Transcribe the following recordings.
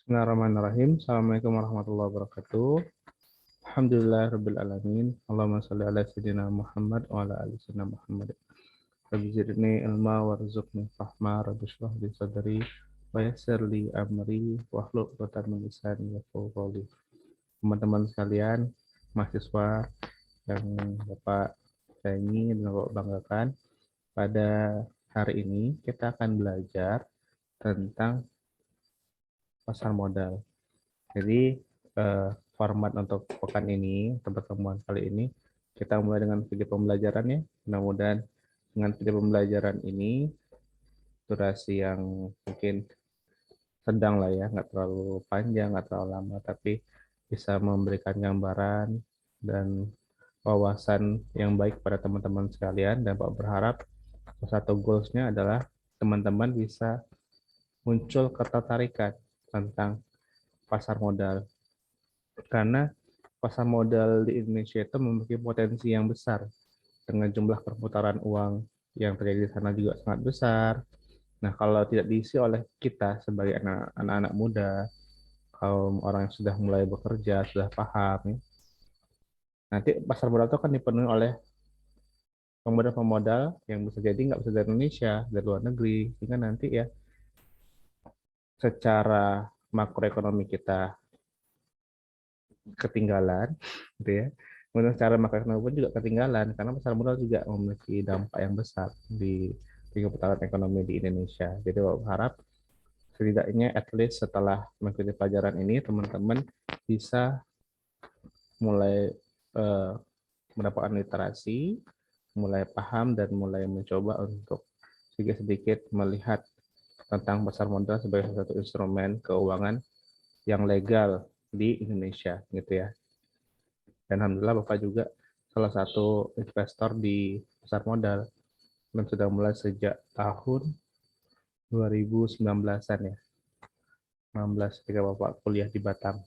Bismillahirrahmanirrahim. Assalamualaikum warahmatullahi wabarakatuh. Alhamdulillah rabbil alamin. Allahumma shalli ala sayyidina Muhammad wa ala ali sayyidina Muhammad. Rabbi zidni ilma warzuqni fahma rabbi shrah li sadri wa yassir li amri wahlul 'uqdatam min lisani yafqahu qawli. Teman-teman sekalian, mahasiswa yang Bapak sayangi dan Bapak banggakan, pada hari ini kita akan belajar tentang pasar modal. Jadi format untuk pekan ini atau pertemuan kali ini kita mulai dengan video pembelajarannya. Mudah-mudahan dengan video pembelajaran ini durasi yang mungkin sedang lah ya, nggak terlalu panjang, nggak terlalu lama, tapi bisa memberikan gambaran dan wawasan yang baik pada teman-teman sekalian. Dan Pak berharap satu goalsnya adalah teman-teman bisa muncul ketertarikan tentang pasar modal, karena pasar modal di Indonesia itu memiliki potensi yang besar dengan jumlah perputaran uang yang terjadi di sana juga sangat besar. Nah, kalau tidak diisi oleh kita sebagai anak-anak muda, kaum orang yang sudah mulai bekerja, sudah paham, ya, nanti pasar modal itu akan dipenuhi oleh pemodal-pemodal yang bisa jadi nggak bisa dari Indonesia, dari luar negeri, sehingga nanti ya secara makroekonomi kita ketinggalan, gitu ya. Kemudian secara makroekonomi pun juga ketinggalan karena pasar modal juga memiliki dampak yang besar di keputaran ekonomi di Indonesia. Jadi saya berharap setidaknya at least setelah mengikuti pelajaran ini teman-teman bisa mulai mendapatkan literasi, mulai paham dan mulai mencoba untuk sedikit-sedikit melihat tentang pasar modal sebagai salah satu instrumen keuangan yang legal di Indonesia, gitu ya. Dan alhamdulillah Bapak juga salah satu investor di pasar modal dan sudah mulai sejak tahun 2019-an ya. 19 ketika Bapak kuliah di Batam.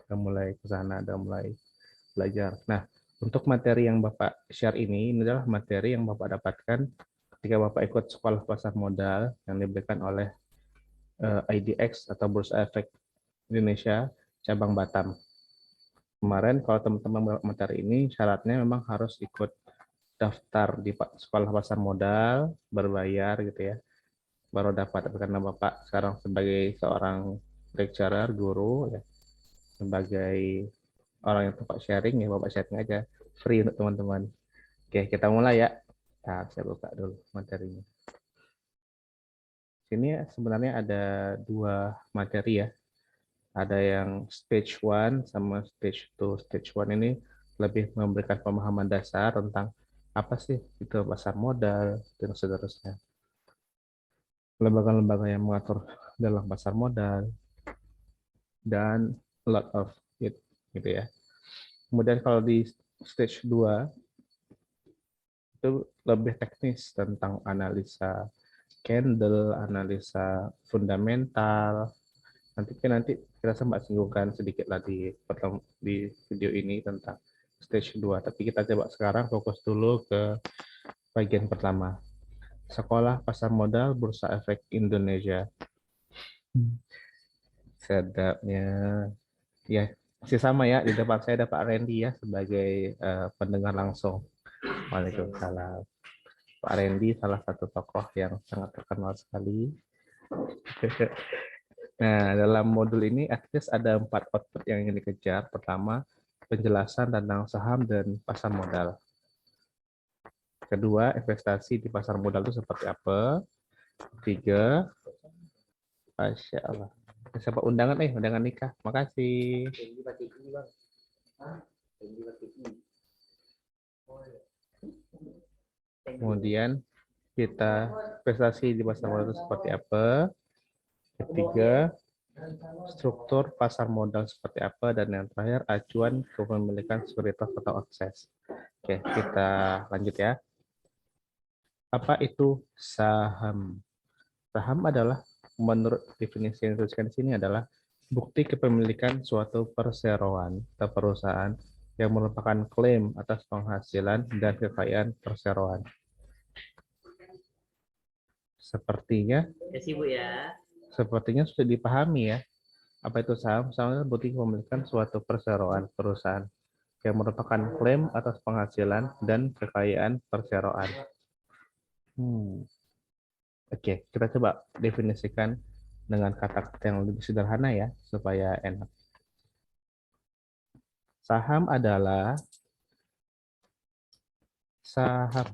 Sudah mulai ke sana, sudah mulai belajar. Nah, untuk materi yang Bapak share ini adalah materi yang Bapak dapatkan ketika Bapak ikut sekolah pasar modal yang diberikan oleh IDX atau Bursa Efek Indonesia cabang Batam. Kemarin kalau teman-teman materi ini syaratnya memang harus ikut daftar di sekolah pasar modal, berbayar gitu ya, baru dapat. Karena Bapak sekarang sebagai seorang lecturer, guru ya, sebagai orang yang Bapak sharing ya, Bapak sharing aja free untuk teman-teman. Oke, kita mulai ya. Nah, saya buka dulu materinya. Sini sebenarnya ada dua materi ya. Ada yang stage 1 sama stage 2. Stage 1 ini lebih memberikan pemahaman dasar tentang apa sih itu pasar modal dan seterusnya. Lembaga-lembaga yang mengatur dalam pasar modal dan a lot of it gitu ya. Kemudian kalau di stage 2 itu lebih teknis tentang analisa candle, analisa fundamental. Nanti kita sempat singgungkan sedikit lagi di video ini tentang stage 2. Tapi kita coba sekarang fokus dulu ke bagian pertama. Sekolah Pasar Modal Bursa Efek Indonesia. Sedapnya. Ya, masih sama ya. Di depan saya ada Pak Randy ya sebagai pendengar langsung. Waalaikumsalam. Pak Randy salah satu tokoh yang sangat terkenal sekali. Nah, dalam modul ini at least ada 4 output yang ingin dikejar. Pertama, penjelasan tentang saham dan pasar modal. Kedua, investasi di pasar modal itu seperti apa. Ketiga, Masya Allah. Siapa undangan undangan nikah. Makasih. Kemudian kita investasi di pasar modal itu seperti apa. Ketiga, struktur pasar modal seperti apa, dan yang terakhir acuan kepemilikan sekuritas atau akses. Oke, kita lanjut ya. Apa itu saham? Saham adalah, menurut definisi yang dituliskan di sini, adalah bukti kepemilikan suatu perseroan atau perusahaan yang merupakan klaim atas penghasilan dan kekayaan perseroan. Sepertinya, Ya sih Bu ya. sepertinya sudah dipahami ya. Apa itu saham? Saham adalah bukti kepemilikan suatu perseroan perusahaan yang merupakan klaim atas penghasilan dan kekayaan perseroan. Oke, kita coba definisikan dengan kata-kata yang lebih sederhana ya, supaya enak. Saham adalah saham.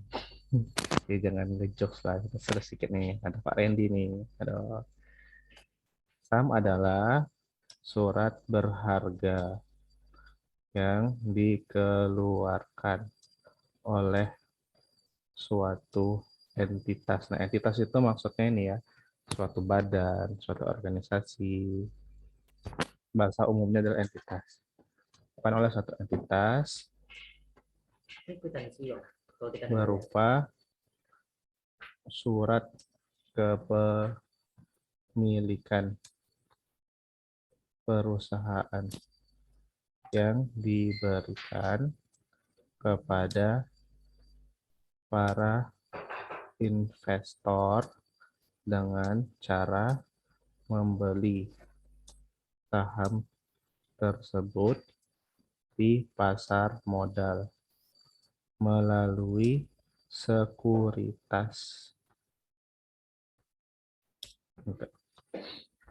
Ya, jangan ngejokes lah, kita serius sedikit nih. Ada Pak Randy nih. Ada. Saham adalah surat berharga yang dikeluarkan oleh suatu entitas. Nah, entitas itu maksudnya ini ya, suatu badan, suatu organisasi. Bahasa umumnya adalah entitas. Bukan oleh suatu entitas berupa surat kepemilikan perusahaan yang diberikan kepada para investor dengan cara membeli saham tersebut di pasar modal melalui sekuritas.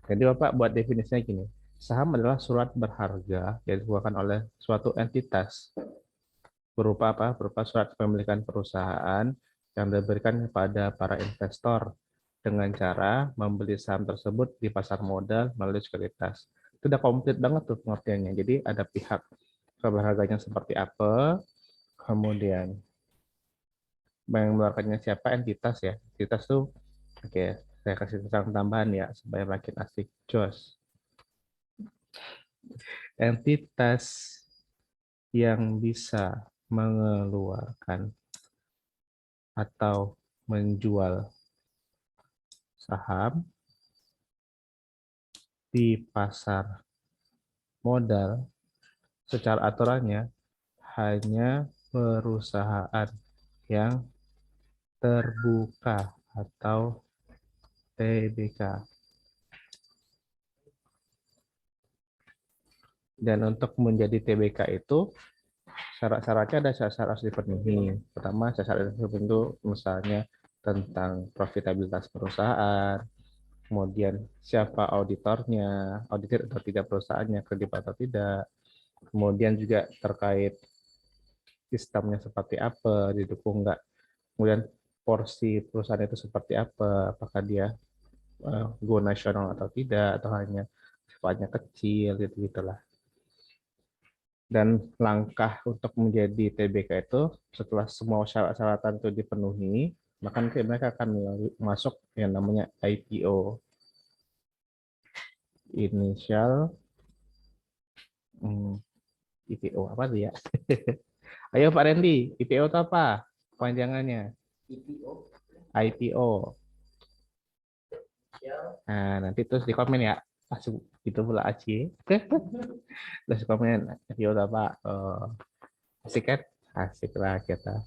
Jadi Bapak buat definisinya gini, saham adalah surat berharga yang dikeluarkan oleh suatu entitas berupa apa? Berupa surat kepemilikan perusahaan yang diberikan kepada para investor dengan cara membeli saham tersebut di pasar modal melalui sekuritas. Itu udah komplit banget tuh pengertiannya. Jadi ada pihak berharganya seperti apa, kemudian yang mengeluarkannya siapa, entitas ya. Entitas tuh, oke, saya kasih tambahan ya supaya makin asik. Jos. Entitas yang bisa mengeluarkan atau menjual saham di pasar modal secara aturannya hanya perusahaan yang terbuka atau TBK. Dan untuk menjadi TBK itu syarat-syaratnya ada syarat harus dipenuhi. Pertama, syarat tertentu misalnya tentang profitabilitas perusahaan, kemudian siapa auditornya, auditor atau tidak perusahaannya, kredibel atau tidak, kemudian juga terkait sistemnya seperti apa, didukung enggak, kemudian porsi perusahaan itu seperti apa, apakah dia go nasional atau tidak, atau hanya sifatnya kecil, gitu-gitulah. Dan langkah untuk menjadi TBK itu setelah semua syarat-syaratan itu dipenuhi, maka nanti mereka akan masuk yang namanya IPO, initial IPO apa tuh ya? Ayo Pak Randy, IPO itu apa? Panjangannya? IPO. Nah, nanti terus di komen ya. Langsung itu pula Aci. Terus komen IPO itu apa? Asik kan? Asik lah kita.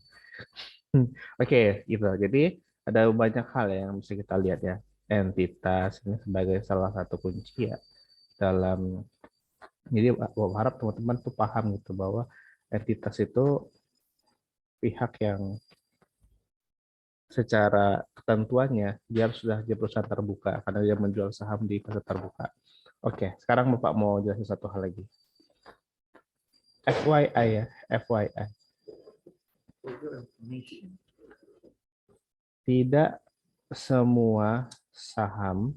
Oke, gitu. Jadi ada banyak hal yang mesti kita lihat ya. Entitas ini sebagai salah satu kunci ya dalam. Jadi harap teman-teman tuh paham gitu bahwa entitas itu pihak yang secara ketentuannya dia sudah jadi perusahaan terbuka karena dia menjual saham di pasar terbuka. Oke, sekarang Bapak mau jelasin satu hal lagi. FYI ya, FYI. Tidak semua saham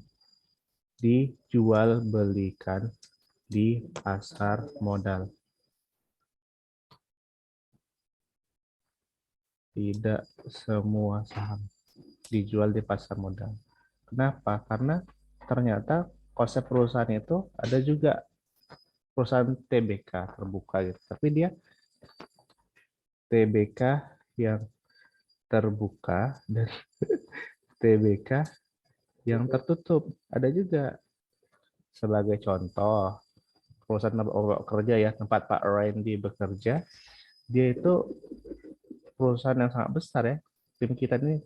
dijual belikan di pasar modal. Tidak semua saham dijual di pasar modal. Kenapa? Karena ternyata konsep perusahaan itu ada juga perusahaan TBK terbuka gitu. Tapi dia TBK yang terbuka dan TBK yang tertutup. Ada juga. Sebagai contoh, perusahaan tempat kerja ya, tempat Pak Randy bekerja, dia itu perusahaan yang sangat besar ya. Tim kita ini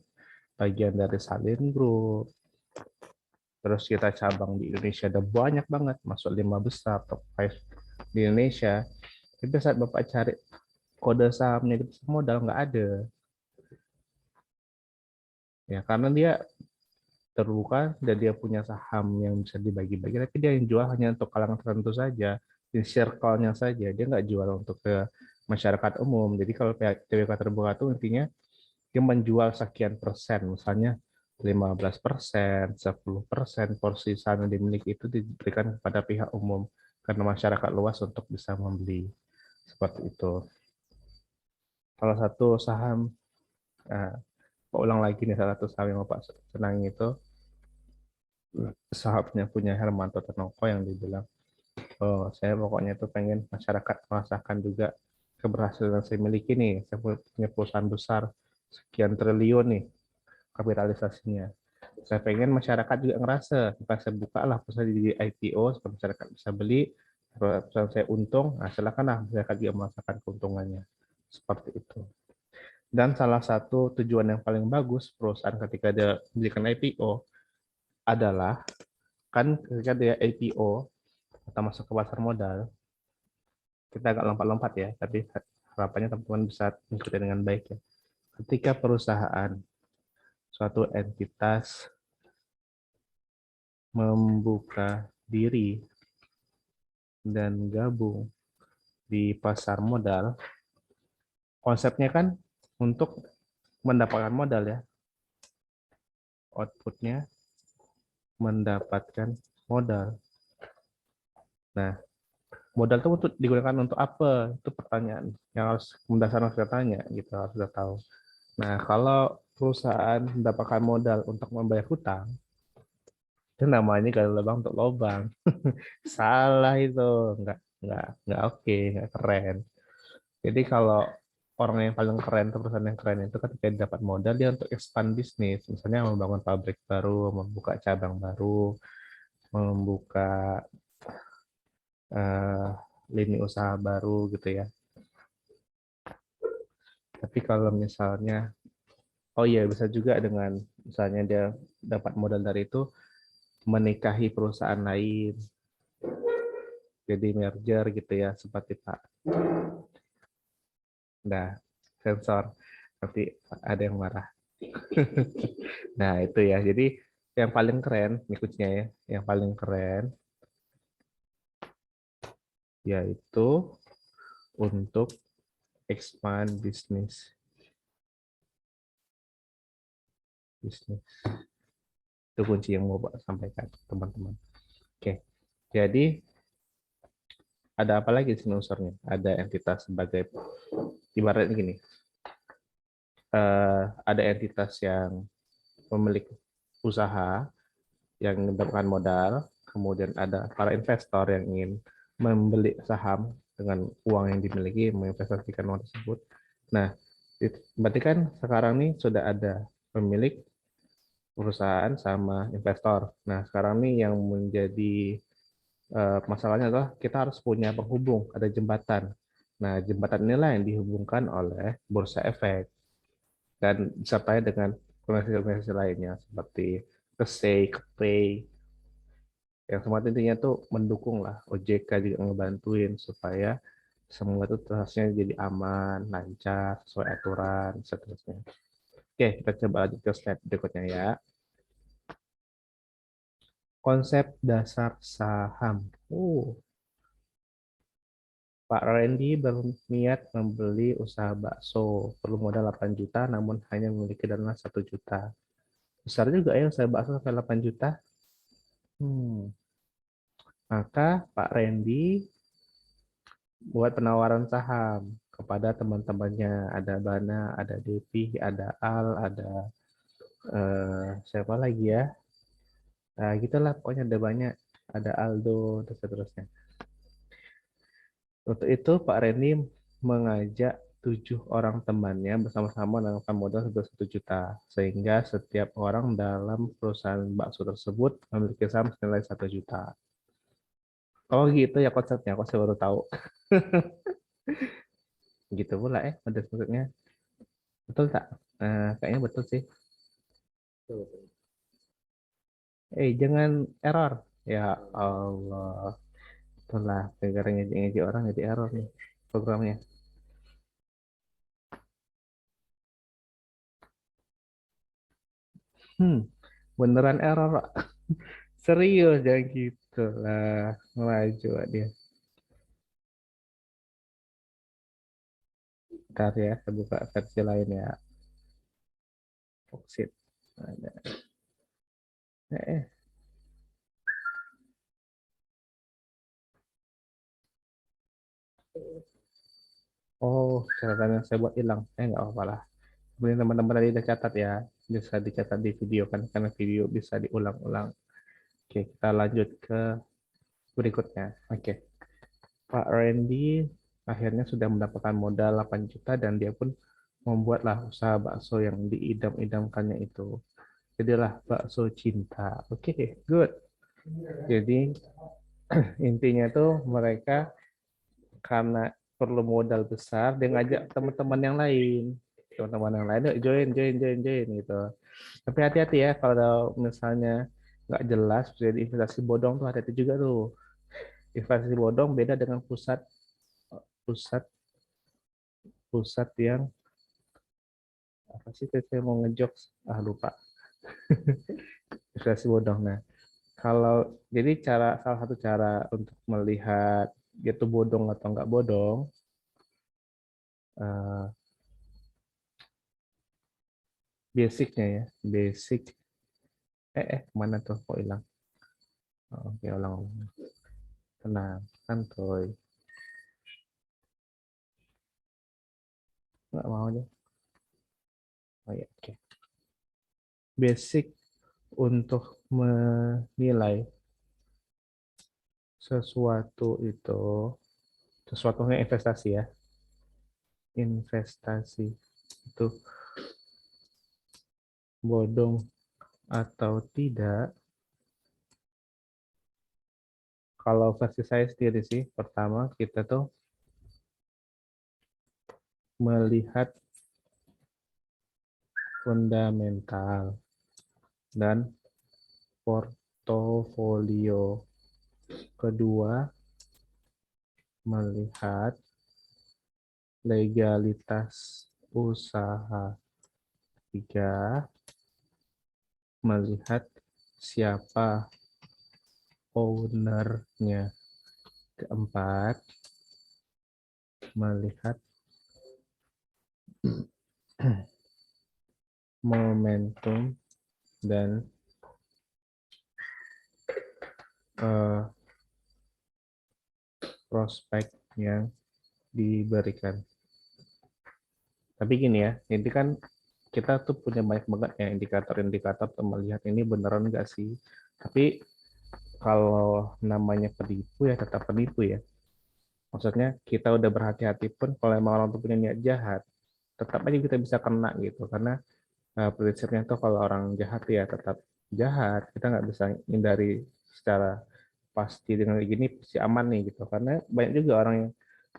bagian dari Salin Group, Terus kita cabang di Indonesia ada banyak banget, masuk 5 besar, top 5 di Indonesia. Tapi saat Bapak cari kode sahamnya di pasar modal nggak ada. Ya, karena dia terbuka dan dia punya saham yang bisa dibagi-bagi, tapi dia yang jual hanya untuk kalangan tertentu saja, di circle-nya saja. Dia nggak jual untuk ke masyarakat umum. Jadi kalau TWK terbuka itu intinya dia menjual sekian persen, misalnya 15%, 10% porsi saham yang dimiliki itu diberikan kepada pihak umum karena masyarakat luas untuk bisa membeli. Seperti itu. Salah satu saham, nah, ulang lagi nih, salah satu saham yang Bapak senangi itu sahamnya punya Hermanto Tanoko yang dibilang, oh saya pokoknya itu pengen masyarakat merasakan juga keberhasilan saya miliki nih, saya punya perusahaan besar sekian triliun nih kapitalisasinya. Saya pengen masyarakat juga ngerasa, bukan saya buka lah perusahaan di IPO supaya masyarakat bisa beli, perusahaan saya untung, nah silakanlah masyarakat juga merasakan keuntungannya. Seperti itu. Dan salah satu tujuan yang paling bagus perusahaan ketika dia mendirikan IPO adalah, kan ketika dia IPO atau masuk ke pasar modal, kita agak lompat-lompat ya, tapi harapannya teman-teman bisa mengikuti dengan baik ya. Ketika perusahaan, suatu entitas membuka diri dan gabung di pasar modal, konsepnya kan untuk mendapatkan modal ya, outputnya mendapatkan modal. Nah, modal itu untuk digunakan untuk apa? Itu pertanyaan yang harus mendasar harus kita tanya gitu, harus kita tahu. Nah, kalau perusahaan mendapatkan modal untuk membayar hutang, itu namanya kalau lubang untuk lubang. Salah itu, nggak oke, nggak keren. Jadi kalau orang yang paling keren atau perusahaan yang keren itu ketika dapat modal dia untuk expand bisnis, misalnya membangun pabrik baru, membuka cabang baru, membuka eh, lini usaha baru gitu ya. Tapi kalau misalnya, oh iya bisa juga dengan misalnya dia dapat modal dari itu menikahi perusahaan lain, jadi merger gitu ya, seperti Pak. Nah, sensor, nanti ada yang marah. Nah, itu ya. Jadi yang paling keren, berikutnya ya, yang paling keren yaitu untuk expand bisnis. Bisnis. Itu kunci yang mau sampaikan, teman-teman. Oke. Jadi ada apa lagi sih unsurnya? Ada entitas sebagai, ibaratnya gini, ada entitas yang pemilik usaha yang mendapatkan modal, kemudian ada para investor yang ingin membeli saham dengan uang yang dimiliki, menginvestasikan uang tersebut. Nah, berarti kan sekarang nih sudah ada pemilik perusahaan sama investor. Nah, sekarang nih yang menjadi masalahnya adalah kita harus punya penghubung, ada jembatan. Nah, jembatan inilah yang dihubungkan oleh bursa efek dan disertai dengan organisasi-organisasi lainnya seperti KSEI, KPAI, yang semua intinya tuh mendukung lah. OJK juga ngebantuin supaya semua itu prosesnya jadi aman, lancar, sesuai aturan, seterusnya. Oke, kita coba lanjut ke slide berikutnya ya. Konsep dasar saham. Pak Randy berniat membeli usaha bakso. Perlu modal 8 juta, namun hanya memiliki dana 1 juta. Besar juga ya usaha bakso sampai 8 juta. Maka Pak Randy buat penawaran saham kepada teman-temannya. Ada Bana, ada Devi, ada Al, ada siapa lagi ya. Nah, gitulah pokoknya ada banyak. Ada Aldo, dan seterusnya. Untuk itu Pak Randy mengajak 7 orang temannya bersama-sama menanamkan modal sebesar 1 juta. Sehingga setiap orang dalam perusahaan bakso tersebut memiliki saham senilai 1 juta. Oh gitu ya konsepnya, aku baru tahu. Gitu pula maksudnya. Betul tak? Kayaknya betul sih. Jangan error. Ya Allah. Itulah gara-gara ngejek orang jadi error nih programnya. Hmm, beneran error, Pak. Serius jangan gitu lah. Melaju dia. Ntar ya, saya buka versi lain ya. Foxit. Ada. Eh. Oh, catatan yang saya buat hilang. Nggak apa-apa lah. Kemudian teman-teman tadi udah catat ya. Bisa dicatat di video kan, karena video bisa diulang-ulang. Oke, kita lanjut ke berikutnya. Oke, Pak Randy akhirnya sudah mendapatkan modal 8 juta dan dia pun membuatlah usaha bakso yang diidam-idamkannya itu. Jadilah bakso cinta. Oke, good. Jadi intinya tuh mereka karena perlu modal besar, dia ngajak teman-teman yang lain. Teman-teman yang lain, "Yuk, join, join, join, join," gitu. Tapi hati-hati ya, kalau misalnya nggak jelas, jadi investasi bodong tuh hati-hati juga tuh. Investasi bodong beda dengan pusat pusat pusat yang apa sih tadi saya mau ngejok, lupa. Investasi bodong. Nah, kalau jadi salah satu cara untuk melihat dia tuh bodong atau nggak bodong, eh, basicnya ya, basic. Mana tuh kok hilang? Oke, ulang-ulang. Tenang, santuy. Nggak mau deh. Oh ya, oke. Basic untuk menilai sesuatu itu, sesuatunya investasi ya. Investasi itu bodong atau tidak. Kalau versi saya sendiri sih, pertama kita tuh melihat fundamental dan portofolio. Kedua, melihat legalitas usaha. Tiga, melihat siapa ownernya. Keempat, melihat momentum dan uh, prospek yang diberikan. Tapi gini ya, ini kan kita tuh punya banyak banget ya indikator-indikator untuk melihat ini beneran nggak sih. Tapi kalau namanya penipu ya tetap penipu ya. Maksudnya kita udah berhati-hati pun kalau emang orang tuh punya niat jahat, tetap aja kita bisa kena gitu. Karena prinsipnya tuh kalau orang jahat ya tetap jahat. Kita nggak bisa hindari secara pasti dengan gini pasti aman nih gitu. Karena banyak juga orang yang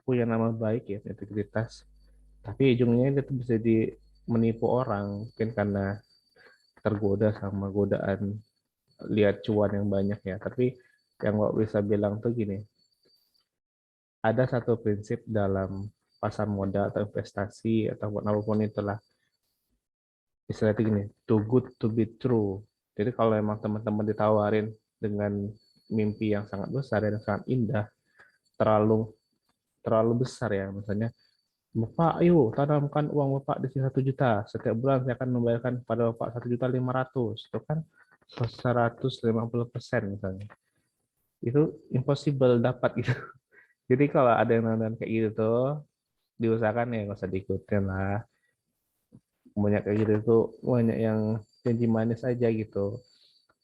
punya nama baik ya, integritas. Tapi ujungnya itu bisa menipu orang mungkin karena tergoda sama godaan lihat cuan yang banyak ya. Tapi yang nggak bisa bilang tuh gini, ada satu prinsip dalam pasar modal atau investasi atau apapun itulah, istilahnya gini, too good to be true. Jadi kalau emang teman-teman ditawarin dengan mimpi yang sangat besar dan sangat indah, terlalu terlalu besar ya, misalnya, "Bapak, ayo tanamkan uang Bapak di sini 1 juta. Setiap bulan saya akan membayarkan pada Bapak 1,5 juta." Itu kan 150% misalnya. Itu impossible dapat gitu. Jadi kalau ada yang nonton kayak gitu tuh, diusahakan ya nggak usah diikutin lah. Banyak kayak gitu tuh, banyak yang janji manis aja gitu.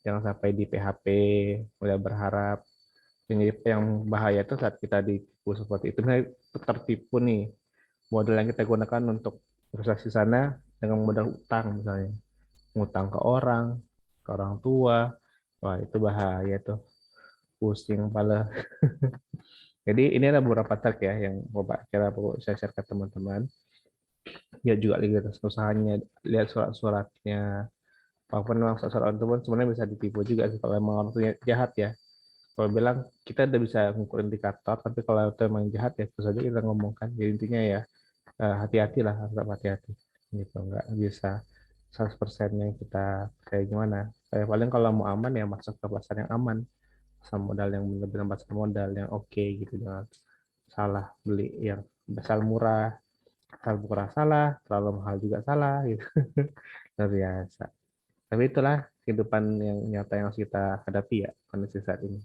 Jangan sampai di PHP, udah berharap. Yang bahaya tuh saat kita ditipu seperti itu. Nah, tertipu nih. Modal yang kita gunakan untuk investasi sana dengan modal utang misalnya. Ngutang ke orang tua. Wah, itu bahaya tuh. Pusing kepala. Jadi ini ada beberapa trik ya yang Bapak kira perlu saya share ke teman-teman. Ya juga lihat usahanya, lihat surat-suratnya, Walaupun memang seorang itu pun sebenarnya bisa ditipu juga sih kalau emang orang itu jahat ya. Kalau bilang kita udah bisa mengukur indikator, tapi kalau itu emang jahat ya terus aja kita ngomongkan. Jadi intinya ya hati-hatilah, tetap hati-hati. Gitu, nggak bisa 100% yang kita kayak gimana. Kayak paling kalau mau aman ya masuk ke pasar yang aman, sama modal yang benar-benar pasar modal yang oke gitu, jangan salah beli yang asal murah, asal murah salah, terlalu mahal juga salah gitu. Luar biasa. Tapi itulah kehidupan yang nyata yang harus kita hadapi ya kondisi saat ini.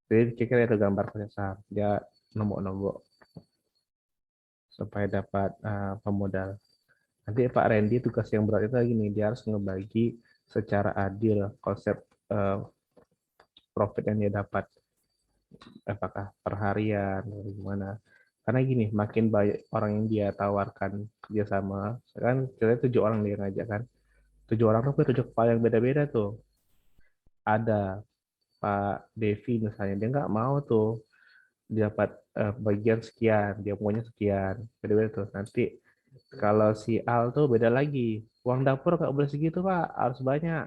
Jadi kira-kira itu gambar saham. Dia nombok-nombok supaya dapat pemodal. Nanti Pak Randy tugas yang berat itu lagi nih, dia harus ngebagi secara adil konsep uh, profit yang dia dapat, apakah per harian atau gimana. Karena gini, makin banyak orang yang dia tawarkan kerjasama, kan kita 7 orang dia ngajak kan, 7 orang tuh punya 7 kepala yang beda-beda tuh. Ada Pak Devi misalnya, dia nggak mau tuh dia dapat bagian sekian, dia punya sekian, beda-beda tuh. Nanti kalau si Al tuh beda lagi, uang dapur nggak boleh segitu Pak, harus banyak.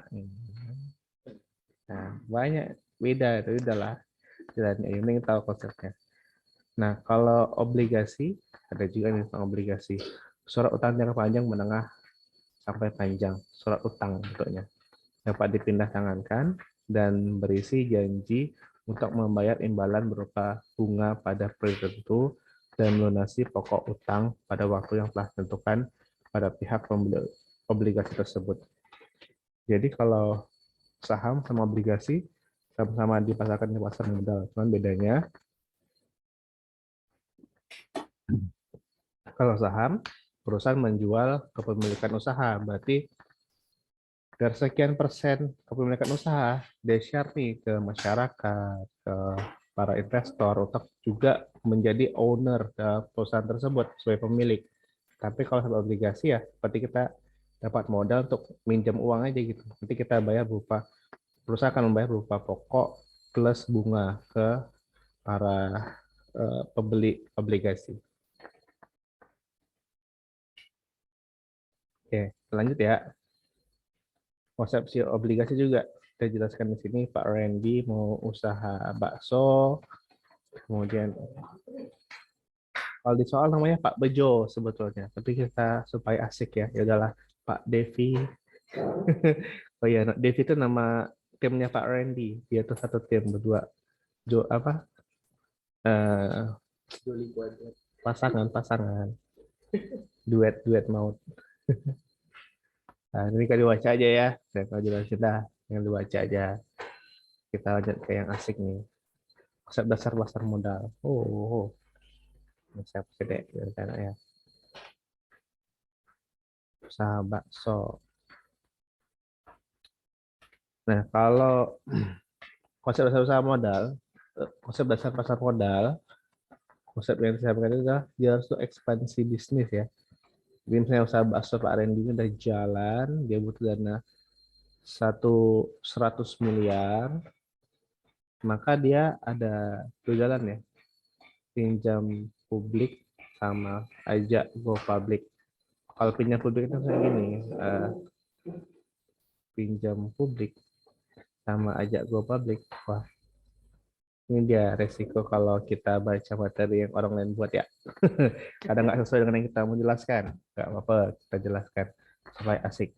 Nah, banyak beda itu udahlah. Dan ini tahu konsepnya. Nah, kalau obligasi ada juga nih tentang obligasi. Surat utang jangka panjang, menengah sampai panjang. Surat utang bentuknya dapat dipindah tangankan dan berisi janji untuk membayar imbalan berupa bunga pada periode tertentu dan melunasi pokok utang pada waktu yang telah ditentukan pada pihak pembeli obligasi tersebut. Jadi kalau saham sama obligasi sama-sama dipasarkan di pasar modal, cuman bedanya kalau saham perusahaan menjual kepemilikan usaha, berarti dari sekian persen kepemilikan usaha dia share nih ke masyarakat, ke para investor untuk juga menjadi owner ke perusahaan tersebut sebagai pemilik. Tapi kalau sama obligasi ya seperti kita dapat modal untuk minjam uang aja gitu. Nanti kita bayar berupa, perusahaan akan membayar berupa pokok plus bunga ke para pembeli obligasi. Oke, lanjut ya. Konsepsi obligasi juga kita jelaskan di sini. Pak Randy mau usaha bakso, kemudian kalau di soal namanya Pak Bejo sebetulnya, tapi kita supaya asik ya, ya udahlah Pak Devi. Oh iya, Devi itu nama timnya Pak Randy. Dia tuh satu tim berdua. Jo apa? Eh, pasangan, duet maut. Nah, ini kan dibaca aja ya. Saya kalau jelasin dah, yang dibaca aja. Kita lanjut ke yang asik nih. Konsep dasar pasar modal. Konsep gede rencana ya. Usaha bakso. Nah, kalau konsep dasar usaha modal, konsep dasar pasar modal, konsep yang saya sampaikan itu adalah dia harus tuh ekspansi bisnis ya. Jadi misalnya usaha bakso Pak Randy ini udah jalan, dia butuh dana 100 miliar, maka dia ada 2 jalan ya, pinjam publik sama ajak go public. Kalau pinjam publik itu kayak gini, pinjam publik sama ajak go public. Wah, ini dia resiko kalau kita baca materi yang orang lain buat ya. Kadang nggak sesuai dengan yang kita mau jelaskan. Nggak apa-apa, kita jelaskan supaya asik.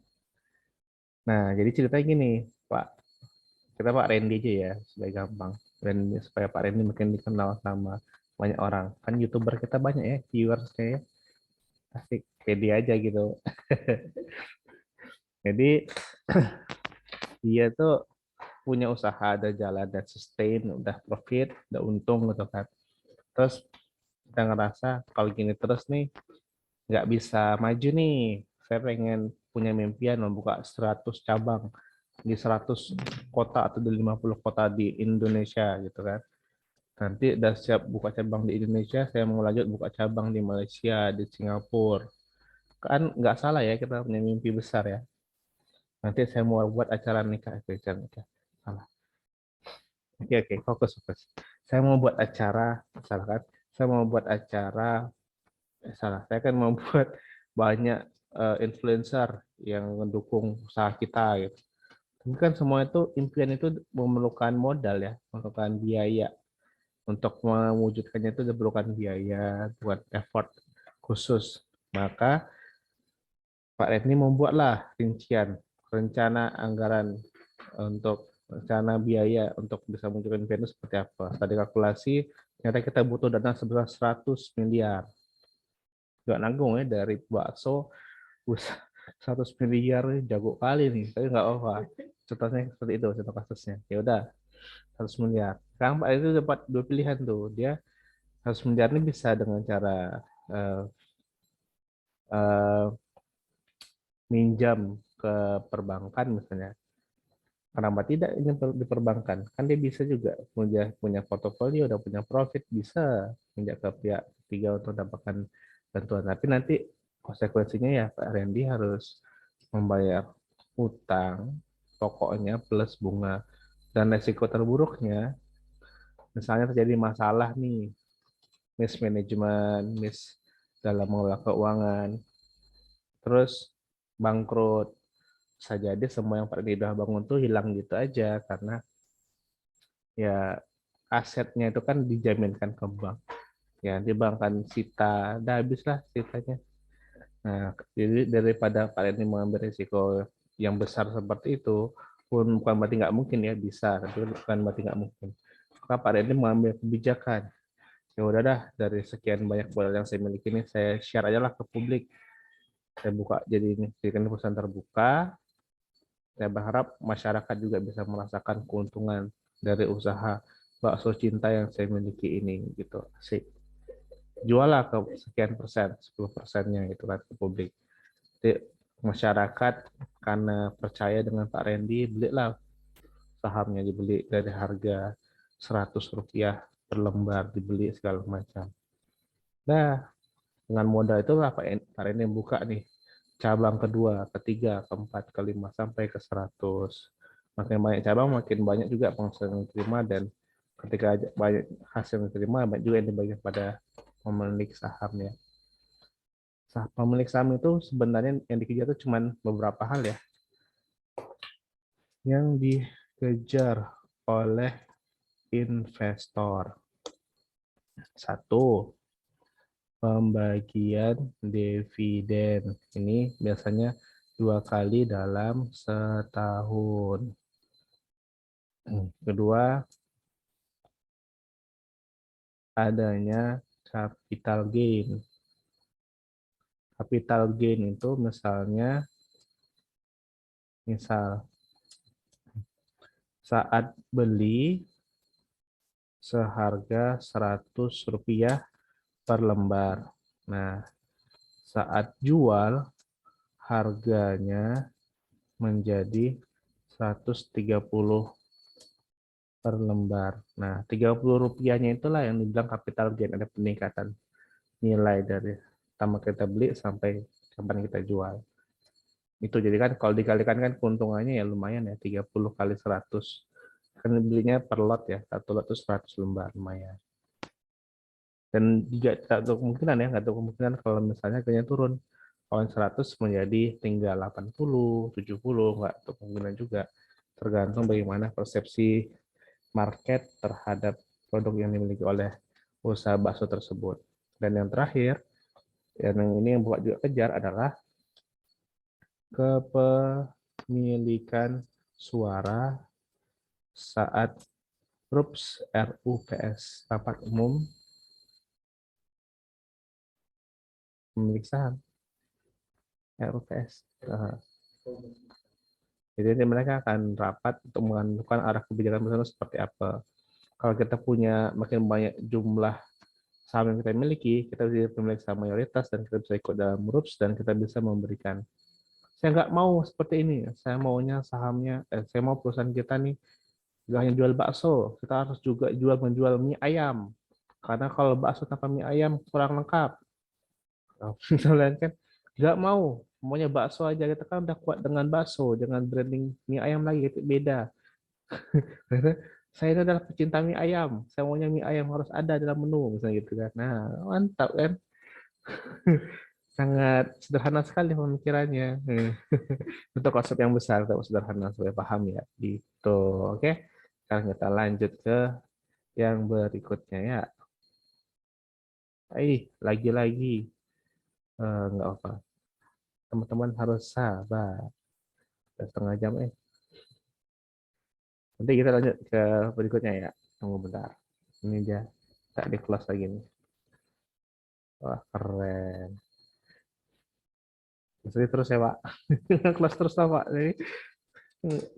Nah, jadi ceritanya gini, Pak. Kita Pak Randy aja ya, supaya gampang. Dan supaya Pak Randy makin dikenal sama banyak orang. Kan YouTuber kita banyak ya, viewersnya ya. Asik, pede aja gitu. Jadi, dia tuh punya usaha, ada jalan, dan sustain, udah profit, udah untung gitu kan. Terus kita ngerasa kalau gini terus nih nggak bisa maju nih. Saya pengen punya mimpian membuka 100 cabang di 100 kota atau di 50 kota di Indonesia gitu kan. Nanti udah siap buka cabang di Indonesia, saya mau lanjut buka cabang di Malaysia, di Singapura. Kan nggak salah ya, kita punya mimpi besar ya. Nanti saya mau buat acara nikah, acara nikah. Salah. Oke, fokus. Saya mau buat acara, salah kan? Saya mau buat acara, salah. Saya kan mau buat banyak influencer yang mendukung usaha kita gitu. Tapi kan semua itu impian itu memerlukan modal ya, memerlukan biaya. Untuk mewujudkannya itu diperlukan biaya, buat effort khusus. Maka Pak Redni membuatlah rincian rencana anggaran untuk rencana biaya untuk bisa mewujudkan impian itu seperti apa. Tadi kalkulasi, ternyata kita butuh dana sebesar 100 miliar. Gak nanggung ya, dari bakso 100 miliar, jago kali nih, tapi nggak apa-apa. Contohnya seperti itu, contoh kasusnya. Ya udah, 100 miliar. Sekarang Pak itu dapat dua pilihan tuh. Dia 100 miliar ini bisa dengan cara eh, eh, minjam ke perbankan misalnya. Kenapa tidak ini di perbankan? Kan dia bisa juga punya portofolio, udah punya profit, bisa minjam ke pihak ketiga untuk dapatkan bantuan. Tapi nanti konsekuensinya ya Pak Randy harus membayar utang pokoknya plus bunga. Dan resiko terburuknya, misalnya terjadi masalah nih, mismanagement, dalam mengelola keuangan, terus bangkrut, bisa jadi semua yang Pak Randy udah bangun tuh hilang gitu aja, karena ya asetnya itu kan dijaminkan ke bank. Ya, di bank kan sita, udah habis lah sitanya. Nah, jadi daripada kalian ini mengambil risiko yang besar seperti itu, pun bukan berarti nggak mungkin ya, bisa, tapi bukan berarti nggak mungkin. Maka Pak Reddy mengambil kebijakan. Ya udah dah, dari sekian banyak modal yang saya miliki ini, saya share aja lah ke publik. Saya buka jadi ini, jadikan perusahaan terbuka. Saya berharap masyarakat juga bisa merasakan keuntungan dari usaha bakso cinta yang saya miliki ini gitu. Asik. Jual lah ke sekian persen, 10%-nya gitu kan ke publik. Jadi masyarakat karena percaya dengan Pak Randy, belilah sahamnya, dibeli dari harga Rp100 per lembar, dibeli segala macam. Nah, dengan modal itu lah Pak Randy buka nih cabang kedua, ketiga, keempat, kelima, sampai ke 100. Makin banyak cabang, makin banyak juga penghasilan yang diterima, dan ketika banyak hasil yang diterima, banyak juga yang dibagi pada pemilik sahamnya. Pemilik saham itu sebenarnya yang dikejar itu cuma beberapa hal ya. Yang dikejar oleh investor. Satu, pembagian dividen. Ini biasanya 2 kali dalam setahun. Kedua, adanya capital gain. Capital gain itu misal saat beli seharga Rp100 per lembar. Nah, saat jual harganya menjadi 130 per lembar. Nah, Rp30-nya itulah yang dibilang capital gain, ada peningkatan nilai dari pertama kita beli sampai kapan kita jual. Itu jadi kan kalau dikalikan kan keuntungannya ya lumayan ya, 30 kali 100. Kan belinya per lot ya, satu lot itu 100 lembar, lumayan. Dan juga tak ada kemungkinan ya, nggak ada kemungkinan kalau misalnya harganya turun. Kalau 100 menjadi tinggal 80, 70, nggak ada kemungkinan juga. Tergantung bagaimana persepsi market terhadap produk yang dimiliki oleh usaha bakso tersebut. Dan yang terakhir, yang ini yang buat juga kejar adalah kepemilikan suara saat RUPS, rapat umum pemilik saham, RUPS. Jadi mereka akan rapat untuk menentukan arah kebijakan bersama seperti apa. Kalau kita punya makin banyak jumlah saham yang kita miliki, kita bisa pemilik saham mayoritas dan kita bisa ikut dalam RUPS dan kita bisa memberikan. Saya nggak mau seperti ini. Saya maunya sahamnya, saya mau perusahaan kita nih nggak hanya jual bakso, kita harus juga menjual mie ayam. Karena kalau bakso tanpa mie ayam kurang lengkap. Misalnya kan nggak mau, maunya bakso aja, kita kan udah kuat dengan bakso, dengan branding mie ayam lagi itu beda. Karena saya ini adalah pecinta mie ayam, saya maunya mie ayam harus ada dalam menu misalnya gitu kan. Nah, mantap kan. sangat sederhana sekali pemikirannya. Untuk konsep yang besar, tapi sederhana supaya paham ya. Gitu, oke. Sekarang kita lanjut ke yang berikutnya ya. Lagi-lagi nggak apa. Teman-teman harus sabar. Udah setengah jam Nanti kita lanjut ke berikutnya ya. Tunggu bentar. Ini dia. Tak di close lagi nih. Wah, keren. Seru terus ya, Pak. Close terus lah, Pak. Ini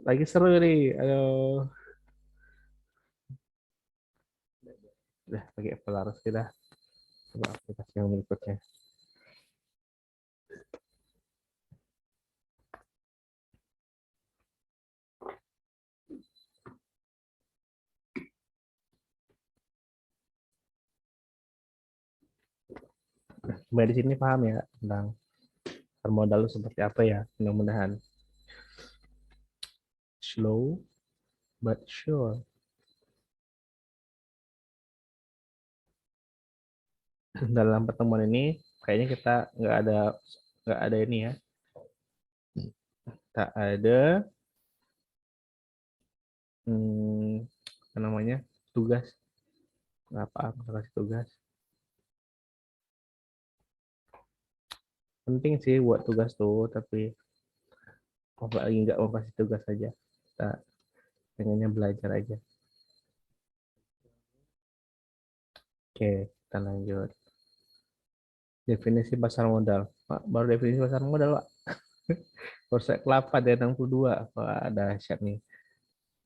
lagi seru nih. Ayo. Udah, pakai Polaris kita. Coba aplikasi yang berikutnya. Mbak di sini paham ya tentang permodal seperti apa ya? Mudah-mudahan slow but sure. Dalam pertemuan ini kayaknya kita nggak ada ini ya. Tak ada apa namanya tugas. Apa kasih tugas? Penting sih buat tugas tuh, tapi lagi nggak mau kasih tugas aja. Kita pengennya belajar aja. Oke, kita lanjut. Definisi pasar modal. Pak, baru definisi pasar modal, Pak. Bursa kelapa dari 62. Wah, ada dahsyat nih.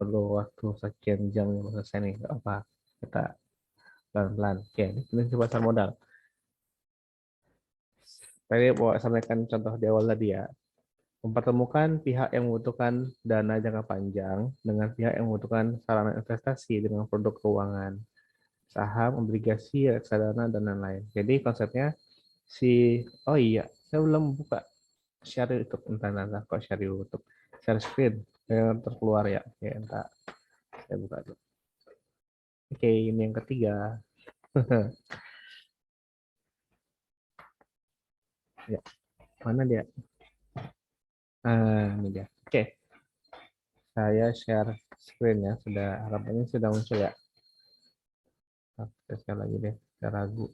Perlu waktu sekian jam yang selesai nih. Gak apa. Kita pelan-pelan. Oke, definisi pasar modal. Tadi mau sampaikan contoh di awal tadi ya. Mempertemukan pihak yang membutuhkan dana jangka panjang dengan pihak yang membutuhkan sarana investasi dengan produk keuangan, saham, obligasi, reksadana, dan lain-lain. Jadi konsepnya oh iya, saya belum buka share YouTube, entah kok share YouTube, share screen yang terkeluar ya. Oke, entah saya buka dulu. Oke, ini yang ketiga. Ya, mana dia? Ini dia. Oke, saya share screen ya. Harapannya sudah muncul ya. Sekali lagi deh, saya ragu.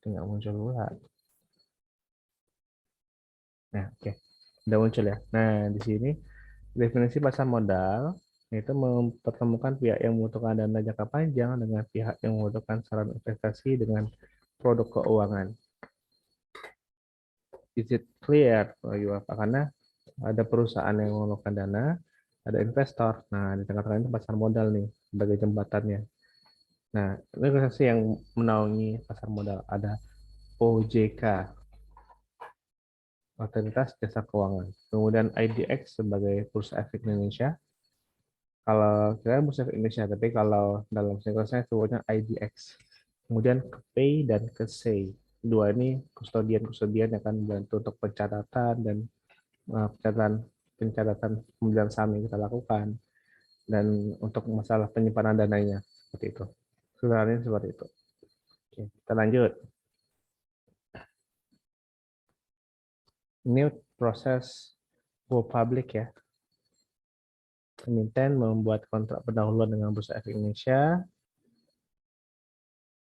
Nggak muncul pula. Nah, oke. Udah muncul ya. Nah, di sini definisi pasar modal itu mempertemukan pihak yang membutuhkan dana jangka panjang dengan pihak yang membutuhkan saran investasi dengan produk keuangan. Is it clear? Apa? Karena ada perusahaan yang memerlukan dana, ada investor. Nah, di tengah-tengah itu pasar modal nih sebagai jembatannya. Nah, ini organisasi yang menaungi pasar modal. Ada OJK, Otoritas Jasa Keuangan. Kemudian IDX sebagai Bursa Efek Indonesia. Kalau saya Bursa Efek Indonesia, tapi kalau dalam singkatan saya sebutnya IDX. Kemudian ke Pay dan ke Say. Dua ini kustodian yang akan membantu untuk pencatatan dan pencatatan pembelian saham yang kita lakukan dan untuk masalah penyimpanan dananya seperti itu. Sebenarnya seperti itu. Oke, kita lanjut. Ini proses go public ya. Emiten membuat kontrak pendahuluan dengan Bursa Efek Indonesia.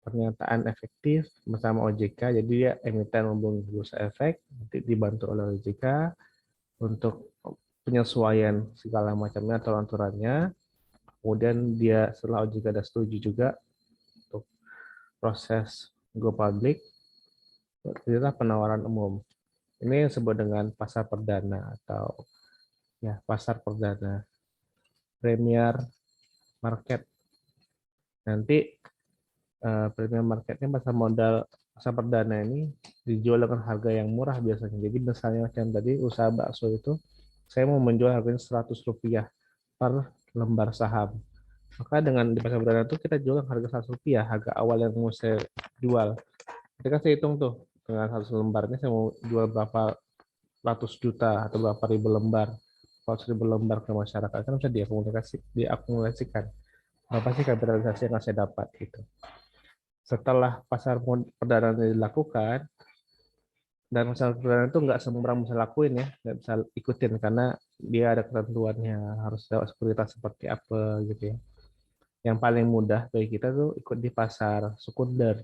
Pernyataan efektif bersama OJK. Jadi dia emiten membangun Bursa Efek, dibantu oleh OJK untuk penyesuaian segala macamnya atau aturannya. Kemudian dia setelah OJK sudah setuju juga untuk proses go public, itulah penawaran umum. Ini yang disebut dengan pasar perdana atau ya pasar perdana, premier market. Nanti premier marketnya pasar perdana ini dijual dengan harga yang murah biasanya. Jadi misalnya macam tadi usaha bakso itu, saya mau menjual harganya Rp100 per lembar saham. Maka dengan di pasar perdana itu kita jual harga Rp100, harga awal yang mau saya jual. Ketika saya hitung tuh, dengan 100 lembarnya saya mau jual berapa ratus juta atau berapa ribu lembar. Kalau 1.000 lembar ke masyarakat kan bisa diakumulasikan. Berapa sih kapitalisasi yang saya dapat gitu. Setelah pasar perdana dilakukan, Dan pasar perdana itu nggak semua orang bisa lakuin ya, nggak bisa ikutin karena dia ada ketentuannya, harus ada sekuritas seperti apa gitu ya. Yang paling mudah bagi kita tuh ikut di pasar sekunder.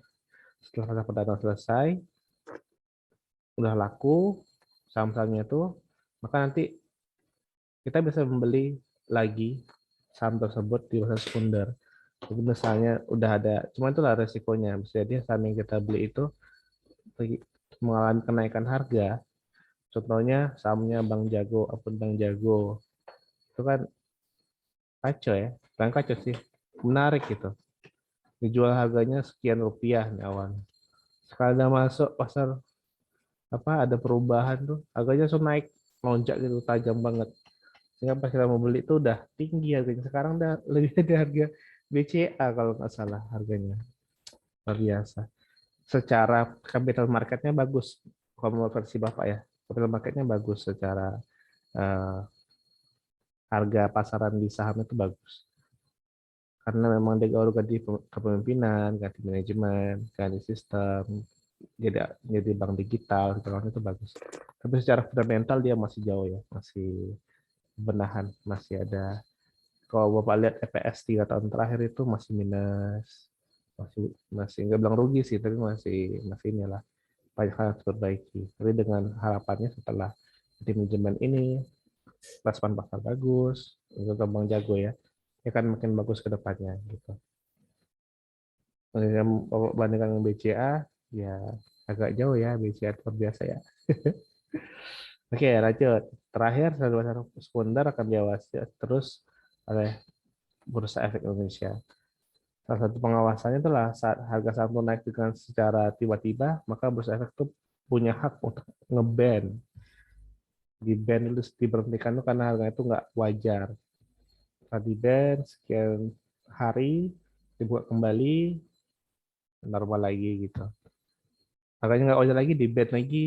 Setelah pasar perdana selesai, udah laku saham-sahamnya tuh, maka nanti kita bisa membeli lagi saham tersebut di pasar sekunder. Jadi misalnya udah ada, cuma itulah resikonya. Bisa jadi saham yang kita beli itu mengalami kenaikan harga. Contohnya sahamnya Bang Jago, akun Bang Jago. Itu kan kacau ya. Bukan kacau sih. Menarik gitu. Dijual harganya sekian rupiah nih awalnya. Sekali udah masuk pasar apa ada perubahan tuh, harganya langsung naik lonjak gitu tajam banget. Sehingga pas kita mau beli itu udah tinggi harganya. Sekarang udah lebih dari harga BCA kalau nggak salah harganya. Luar biasa. Secara capital marketnya bagus. Kalau menurut versi Bapak ya, capital marketnya bagus secara eh, harga pasaran di saham itu bagus. Karena memang dia baru ganti kepemimpinan, ganti manajemen, ganti sistem, jadi bank digital, gitu kan, itu bagus. Tapi secara fundamental dia masih jauh ya, masih benahan, masih ada. Kalau Bapak lihat EPS 3 tahun terakhir itu masih minus, masih nggak bilang rugi sih, tapi masih inilah banyak hal yang harus diperbaiki. Tapi dengan harapannya setelah di manajemen ini, respon pasar bagus, itu Bang Jago ya, ya kan makin bagus ke depannya gitu. Bandingkan dengan BCA, ya agak jauh ya, BCA luar biasa ya. Oke, lanjut. Terakhir, saldo pasar sekunder akan diawasi terus oleh Bursa Efek Indonesia. Salah satu pengawasannya itulah saat harga saham itu naik dengan secara tiba-tiba, maka Bursa Efek itu punya hak untuk nge-ban. Di-ban itu diberhentikan itu karena harga itu nggak wajar. Setelah di-ban sekian hari, dibuka kembali, normal lagi gitu. Harganya nggak wajar lagi, di-ban lagi.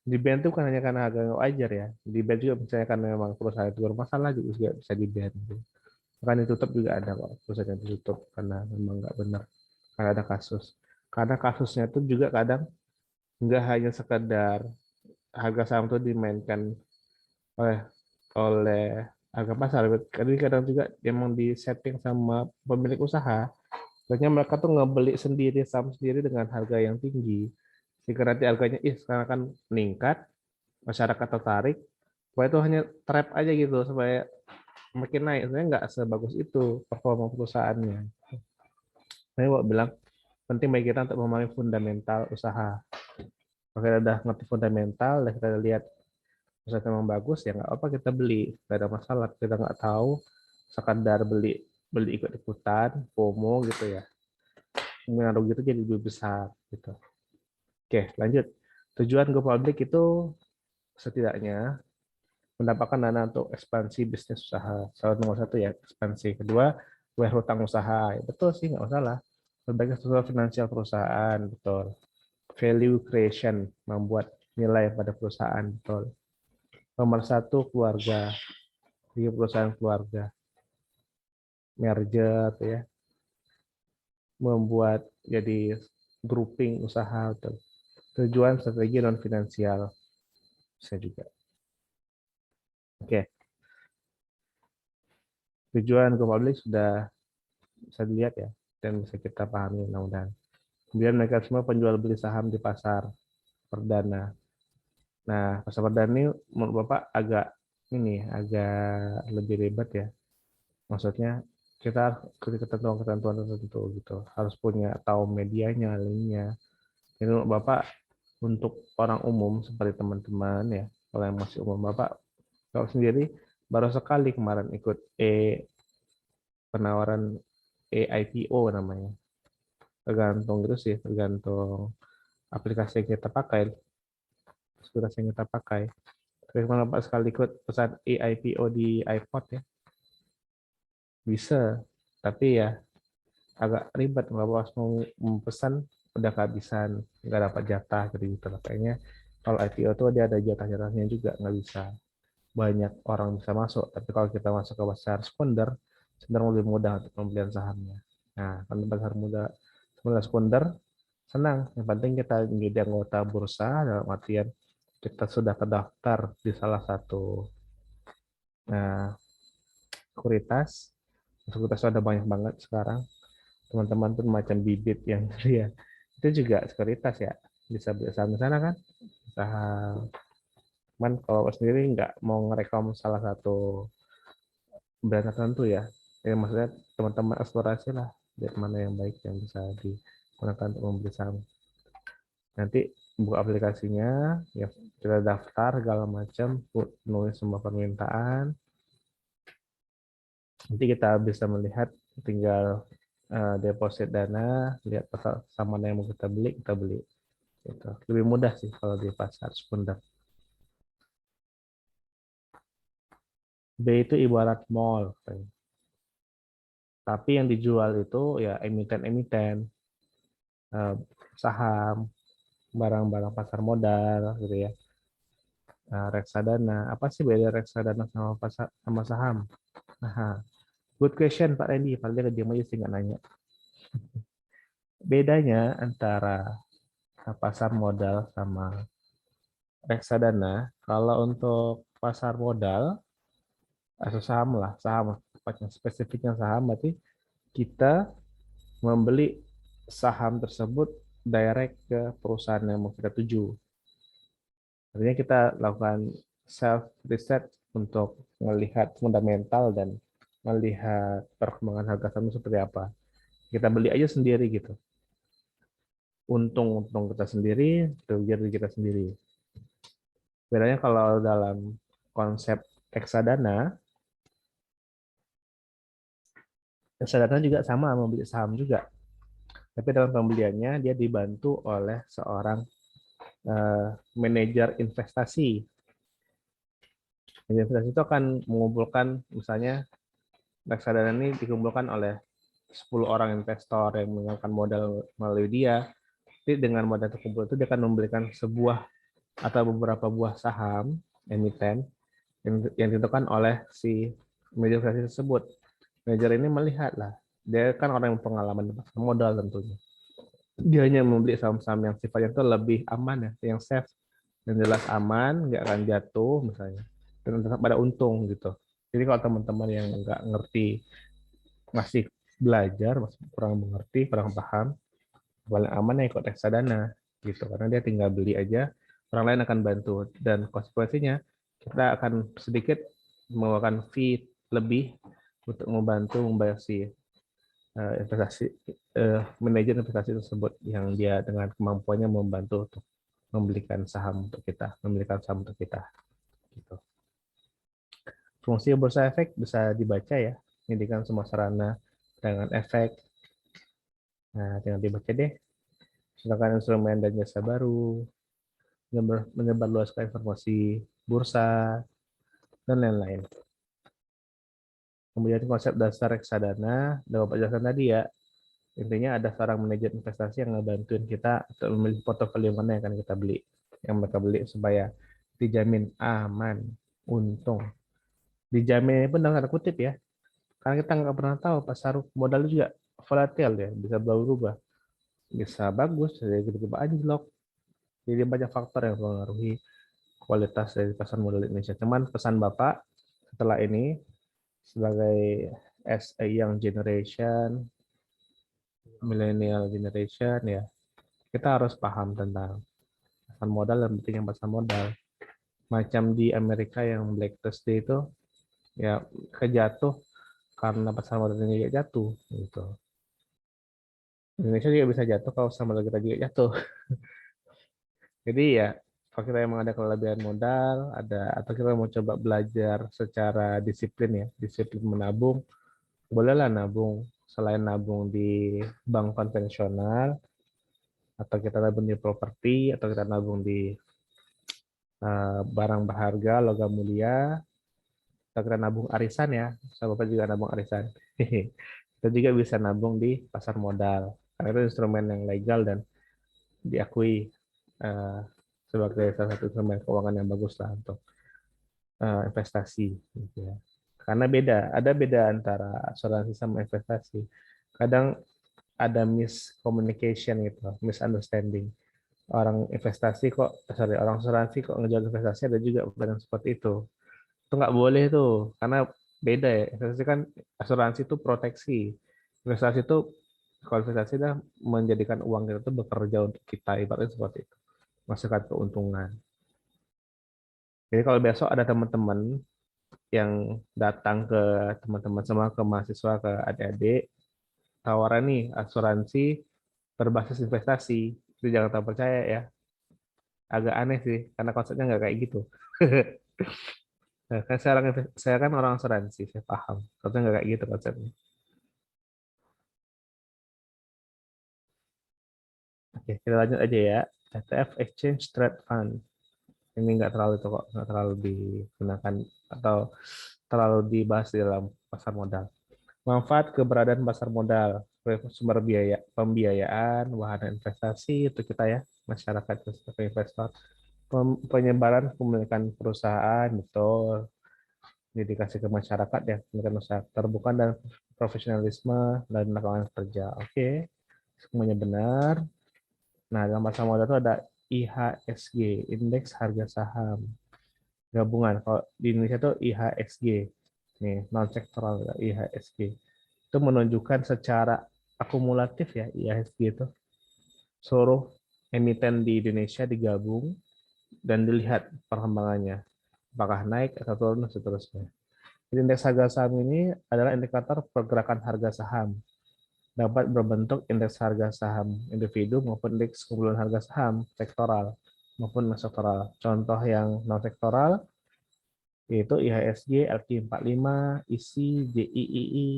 Di-ban itu bukan hanya karena harga nggak wajar ya. Di-ban juga misalnya karena memang perusahaan itu bermasalah juga bisa di-ban. Bahkan ditutup juga ada kok, perusahaan yang ditutup karena memang nggak benar. Karena ada kasus. Karena kasusnya itu juga kadang nggak hanya sekedar harga saham itu dimainkan oleh oleh harga pasar, tapi kadang juga emang di setting sama pemilik usaha. Biasanya mereka tuh ngebeli sendiri saham sendiri dengan harga yang tinggi. Jika nanti harganya sekarang kan meningkat, masyarakat tertarik, supaya itu hanya trap aja gitu supaya makin naik. Sebenarnya nggak sebagus itu performa perusahaannya. Saya mau bilang penting bagi kita untuk memahami fundamental usaha. Kalau kita udah ngerti fundamental, dan kita lihat usaha memang bagus, ya nggak apa kita beli, nggak ada masalah. Kita nggak tahu sekadar beli beli ikut-ikutan, FOMO gitu ya. Kemudian rugi itu jadi lebih besar gitu. Oke, lanjut. Tujuan go public itu setidaknya mendapatkan dana untuk ekspansi bisnis usaha. Salah nomor satu ya ekspansi. Kedua, bayar hutang usaha. Ya, betul sih nggak masalah. Berbagai struktur finansial perusahaan, betul. Value creation, membuat nilai pada perusahaan, betul. Nomor satu keluarga, di perusahaan keluarga, merger, ya, membuat jadi grouping usaha, betul. Tujuan strategi non finansial, bisa juga. Oke, tujuan go public sudah bisa dilihat ya, dan bisa kita pahami mudah-mudahan. Kemudian mereka semua penjual beli saham di pasar perdana. Nah, pasar perdana ini menurut Bapak agak lebih ribet ya. Maksudnya kita ketentuan-ketentuan tertentu gitu. Harus punya tahu medianya, linknya. Ini menurut Bapak untuk orang umum seperti teman-teman ya, kalau yang masih umum Bapak, kalau sendiri baru sekali kemarin ikut penawaran IPO namanya. Tergantung gitu sih, tergantung aplikasi yang kita pakai, sekuritas yang kita pakai. Terus kalau Bapak sekali ikut pesan IPO di iPod ya, bisa. Tapi ya agak ribet kalau pas mau pesan udah kehabisan, nggak dapat jatah gitu lah. Kayaknya kalau IPO tuh dia ada jatah-jatahnya juga, nggak bisa banyak orang bisa masuk. Tapi kalau kita masuk ke pasar sekunder, cenderung lebih mudah untuk pembelian sahamnya. Nah, kalau pasar sekunder senang. Yang penting kita menjadi anggota bursa dalam artian kita sudah terdaftar di salah satu sekuritas. Sekuritas ada banyak banget sekarang. Teman-teman tuh macam bibit yang ya itu juga sekuritas ya. Bisa beli saham di sana kan? Saham. Cuman kalau sendiri nggak mau ngerekom salah satu brand tertentu ya. Ya maksudnya teman-teman eksplorasi lah lihat mana yang baik yang bisa digunakan untuk membeli saham. Nanti buka aplikasinya, ya kita daftar segala macam, nulis semua permintaan. Nanti kita bisa melihat tinggal deposit dana, lihat sama mana yang mau kita beli, kita beli. Gitu. Lebih mudah sih kalau di pasar sekunder. B itu ibarat mall, tapi yang dijual itu ya emiten-emiten, saham, barang-barang pasar modal, gitu ya. Nah, reksadana, apa sih beda reksadana sama pasar sama saham? Nah, good question Pak Randy, paling dia diam aja sih nggak nanya. Bedanya antara pasar modal sama reksadana, kalau untuk pasar modal, atau saham lah, saham, tepatnya spesifiknya saham, berarti kita membeli saham tersebut direct ke perusahaan yang mau kita tuju. Artinya kita lakukan self research untuk melihat fundamental dan melihat perkembangan harga saham seperti apa. Kita beli aja sendiri gitu. Untung kita sendiri, rugi kita sendiri. Bedanya kalau dalam konsep reksadana, reksadana juga sama membeli saham juga. Tapi dalam pembeliannya dia dibantu oleh seorang manajer investasi. Manajer investasi itu akan mengumpulkan, misalnya reksadana ini dikumpulkan oleh 10 orang investor yang menggunakan modal melalui dia. Jadi dengan modal terkumpul itu dia akan membelikan sebuah atau beberapa buah saham emiten yang ditentukan oleh si manajer investasi tersebut. Manajer ini melihat lah, dia kan orang yang pengalaman di pasar modal tentunya. Dia hanya membeli saham-saham yang sifatnya itu lebih aman ya, yang safe, yang jelas aman, nggak akan jatuh misalnya, dan tetap pada untung gitu. Jadi kalau teman-teman yang nggak ngerti, masih belajar, masih kurang mengerti, kurang paham, paling aman ya ikut reksadana gitu, karena dia tinggal beli aja, orang lain akan bantu, dan konsekuensinya kita akan sedikit mengeluarkan fee lebih untuk membantu membayar si investasi manajer investasi tersebut yang dia dengan kemampuannya membantu untuk membelikan saham untuk kita, membelikan saham untuk kita. Gitu. Fungsi bursa efek bisa dibaca ya, ini kan semua sarana dengan efek. Nah, tinggal dibaca deh. Sedangkan instrumen dan jasa baru, menyebarluaskan informasi bursa, dan lain-lain. Kemudian konsep dasar reksadana, udah Bapak jelaskan tadi ya, intinya ada seorang manajer investasi yang ngebantuin kita untuk memilih portofolio mana yang akan kita beli, yang mereka beli supaya dijamin aman, untung. Dijamin pun dalam tanda kutip ya, karena kita nggak pernah tahu pasar modal juga volatil ya, bisa berubah, bisa bagus, bisa tiba-tiba anjlok. Jadi banyak faktor yang mempengaruhi kualitas dari pasar modal Indonesia. Cuman pesan Bapak setelah ini sebagai as a young generation, millennial generation ya, kita harus paham tentang pasar modal dan pentingnya pasar modal. Macam di Amerika yang Black Thursday itu ya kejatuh karena pasar modal ini juga jatuh gitu. Indonesia juga bisa jatuh kalau sama modal kita juga jatuh. Jadi ya kalau kita emang ada kelebihan modal, ada atau kita mau coba belajar secara disiplin ya, disiplin menabung, bolehlah nabung selain nabung di bank konvensional, atau kita nabung di properti, atau kita nabung di barang berharga, logam mulia, atau kita nabung arisan ya, saya Bapak juga nabung arisan. Kita juga bisa nabung di pasar modal, karena itu instrumen yang legal dan diakui uh, sebagai salah satu instrumen keuangan yang bagus lah untuk investasi. Gitu ya. Karena ada beda antara asuransi sama investasi. Kadang ada miscommunication gitu, misunderstanding. Orang investasi kok, orang asuransi kok ngejual investasi, ada juga yang seperti itu. Itu nggak boleh tuh, karena beda ya. Investasi kan, asuransi itu proteksi. Investasi itu, kalau investasi dah menjadikan uang kita itu bekerja untuk kita, ibaratnya seperti itu. Menghasilkan keuntungan. Jadi kalau besok ada teman-teman yang datang ke teman-teman semua, ke mahasiswa, ke adik-adik, tawaran nih asuransi berbasis investasi, itu jangan tak percaya ya. Agak aneh sih, karena konsepnya nggak kayak gitu. Nah, kan saya kan orang asuransi, saya paham. Konsepnya nggak kayak gitu konsepnya. Oke, kita lanjut aja ya. ETF Exchange Trade Fund. Ini nggak terlalu itu kok, nggak terlalu digunakan atau terlalu dibahas di dalam pasar modal. Manfaat keberadaan pasar modal, sumber biaya, pembiayaan, wahana investasi itu kita ya, masyarakat sebagai investor. Penyebaran kepemilikan perusahaan, betul. Dedikasi ke masyarakat ya, kepemilikan usaha terbuka dan profesionalisme dan lapangan kerja. Oke, semuanya benar. Nah, dalam pasar modal itu ada IHSG, Indeks Harga Saham. Gabungan, kalau di Indonesia itu IHSG. Nih, non-sektoral IHSG. Itu menunjukkan secara akumulatif ya, IHSG itu. Seluruh emiten di Indonesia digabung dan dilihat perkembangannya. Apakah naik atau turun dan seterusnya. Jadi indeks harga saham ini adalah indikator pergerakan harga saham. Dapat berbentuk indeks harga saham individu maupun indeks kumpulan harga saham sektoral maupun non sektoral. Contoh yang non sektoral yaitu IHSG, LQ45, ISI, JIII,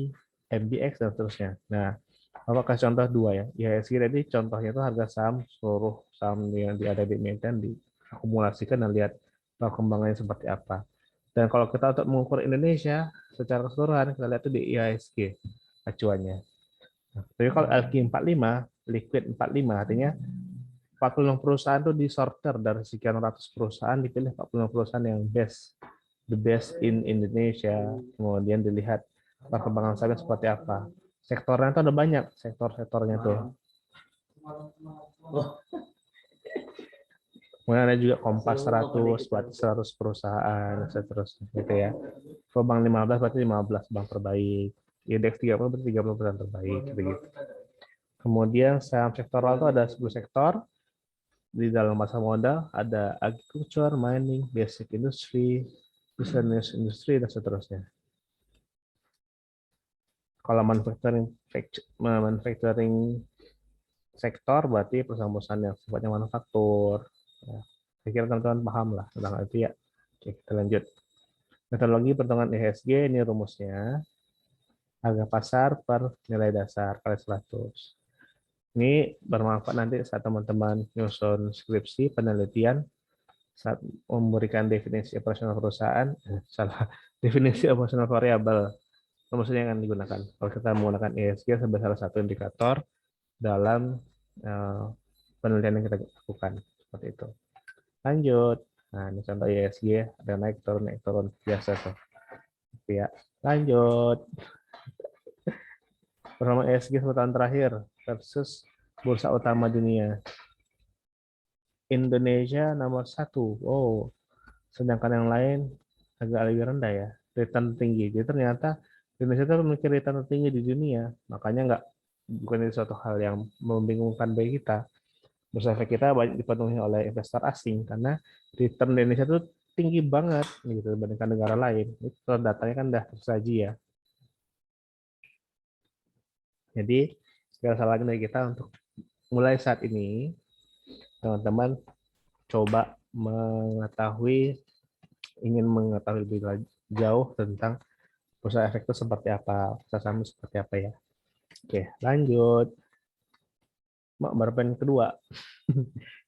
MBX, dan seterusnya. Nah, Bapak kasih contoh dua ya. IHSG tadi contohnya itu harga saham, seluruh saham yang ada di emiten diakumulasikan dan lihat perkembangannya seperti apa. Dan kalau kita untuk mengukur Indonesia secara keseluruhan, kita lihat itu di IHSG acuannya. Nah, tapi kalau LQ45, liquid 45, artinya 45 perusahaan itu disorter dari sekian ratus perusahaan, dipilih 45 perusahaan yang best, the best in Indonesia, kemudian dilihat perkembangan sahamnya seperti apa. Sektornya itu ada banyak, sektor-sektornya tuh. Kemudian ada juga Kompas 100, berarti 100 perusahaan, seterusnya gitu ya. Kalau bank 15 berarti 15 bank terbaik. Indeks 30 berarti 30 perusahaan terbaik gitu gitu. Kemudian saham sektoral itu ada 10 sektor. Di dalam pasar modal ada agriculture, mining, basic industry, business industry, dan seterusnya. Kalau manufacturing sektor berarti perusahaan-perusahaan yang sifatnya manufaktur. Ya, saya kira teman-teman paham lah tentang itu ya. Oke, kita lanjut. Metodologi perhitungan IHSG ini rumusnya. Harga pasar per nilai dasar kali 100. Ini bermanfaat nanti saat teman-teman nyusun skripsi, penelitian, saat memberikan definisi operasional perusahaan, salah, definisi operasional variabel, rumusnya yang akan digunakan. Kalau kita menggunakan IHSG sebagai salah satu indikator dalam penelitian yang kita lakukan, seperti itu. Lanjut. Nah, ini contoh IHSG, ada naik turun biasa tuh. Ya, lanjut. Performa IHSG 10 tahun terakhir versus bursa utama dunia. Indonesia nomor 1. Oh, sedangkan yang lain agak lebih rendah ya, return tinggi. Jadi ternyata Indonesia itu memiliki return tinggi di dunia, makanya bukan itu suatu hal yang membingungkan bagi kita. Bursa efek kita banyak dipenuhi oleh investor asing karena return di Indonesia itu tinggi banget gitu dibandingkan negara lain. Itu datanya kan udah tersaji ya. Jadi nggak salah lagi dari kita untuk mulai saat ini teman-teman coba ingin mengetahui lebih jauh tentang bursa efek itu seperti apa, bursa saham seperti apa ya. Oke, lanjut. Baru kedua.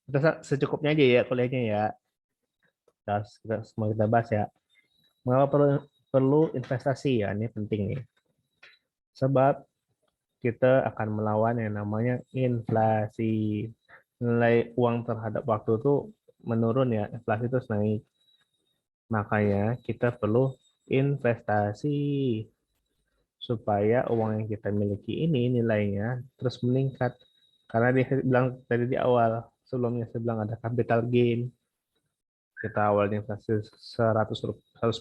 Kita secukupnya aja ya kuliahnya ya. Semua kita bahas ya. Mengapa perlu investasi ya? Ini penting nih. Sebab kita akan melawan yang namanya inflasi. Nilai uang terhadap waktu itu menurun ya, inflasi terus naik. Makanya kita perlu investasi supaya uang yang kita miliki ini nilainya terus meningkat. Karena dia bilang tadi di awal, sebelumnya saya bilang ada capital gain. Kita awalnya investasi 100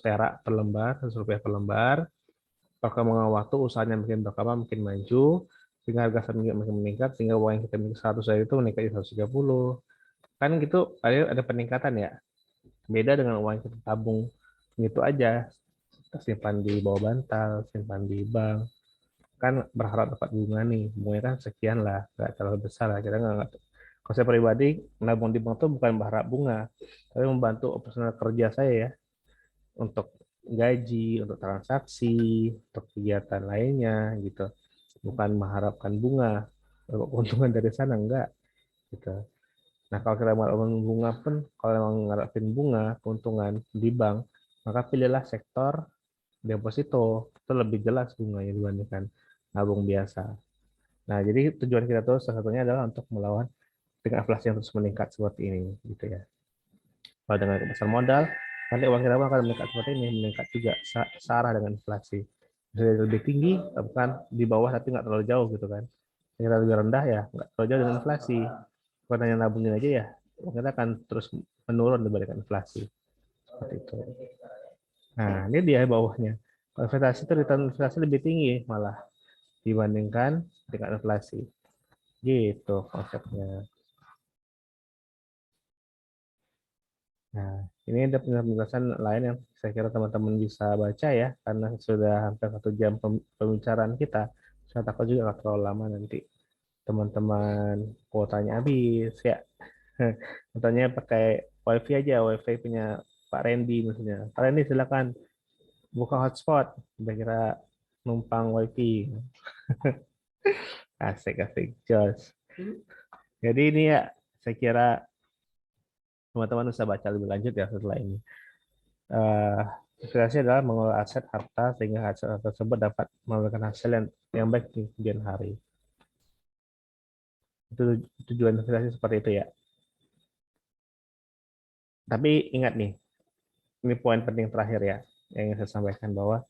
perak per lembar, 100 rupiah per lembar. Perkembangan waktu usahanya makin berkembang, makin maju, sehingga harga saham makin meningkat, sehingga uang yang kita miliki 100 itu meningkat jadi 130. Kan gitu, ada peningkatan ya. Beda dengan uang yang kita tabung gitu aja, simpan di bawah bantal, simpan di bank, kan berharap dapat bunga nih, bunganya kan sekian lah, nggak terlalu besar lah, kita nggak. Kalau saya pribadi nabung di bank tuh bukan berharap bunga, tapi membantu operasional kerja saya ya, untuk gaji, untuk transaksi, untuk kegiatan lainnya gitu, bukan mengharapkan bunga, keuntungan dari sana enggak gitu. Nah, kalau kita mengharapkan bunga pun, kalau memang mengharapkan bunga keuntungan di bank, maka pilihlah sektor deposito, itu lebih jelas bunganya dibandingkan nabung biasa. Nah, jadi tujuan kita tuh salah satunya adalah untuk melawan dengan inflasi yang terus meningkat seperti ini, gitu ya. Kalau dengan besar modal, nanti uang kita akan meningkat seperti ini, meningkat juga searah dengan inflasi. Bisa lebih tinggi, bukan di bawah tapi nggak terlalu jauh gitu kan. Yang kita lebih rendah ya, nggak terlalu jauh dengan inflasi. Kalau hanya nabungin aja ya, uang kita akan terus menurun dibandingkan inflasi. Seperti itu. Nah, ini dia bawahnya. Kalau investasi itu return investasi lebih tinggi malah dibandingkan dengan inflasi. Gitu konsepnya. Nah, ini ada penjelasan lain yang saya kira teman-teman bisa baca ya, karena sudah hampir 1 jam pembicaraan kita. Saya takut juga nggak terlalu lama nanti teman-teman kuotanya habis ya. Contohnya pakai wifi aja, wifi punya Pak Randy misalnya. Pak Randy silakan buka hotspot, kira-kira numpang wifi. Asik asik, jos. Jadi ini ya, saya kira teman-teman bisa baca lebih lanjut ya setelah ini. Eh, Investasi adalah mengelola aset harta sehingga aset tersebut dapat memberikan hasil yang baik di kemudian hari. Itu tujuan investasi seperti itu ya. Tapi ingat nih, ini poin penting terakhir ya yang ingin saya sampaikan, bahwa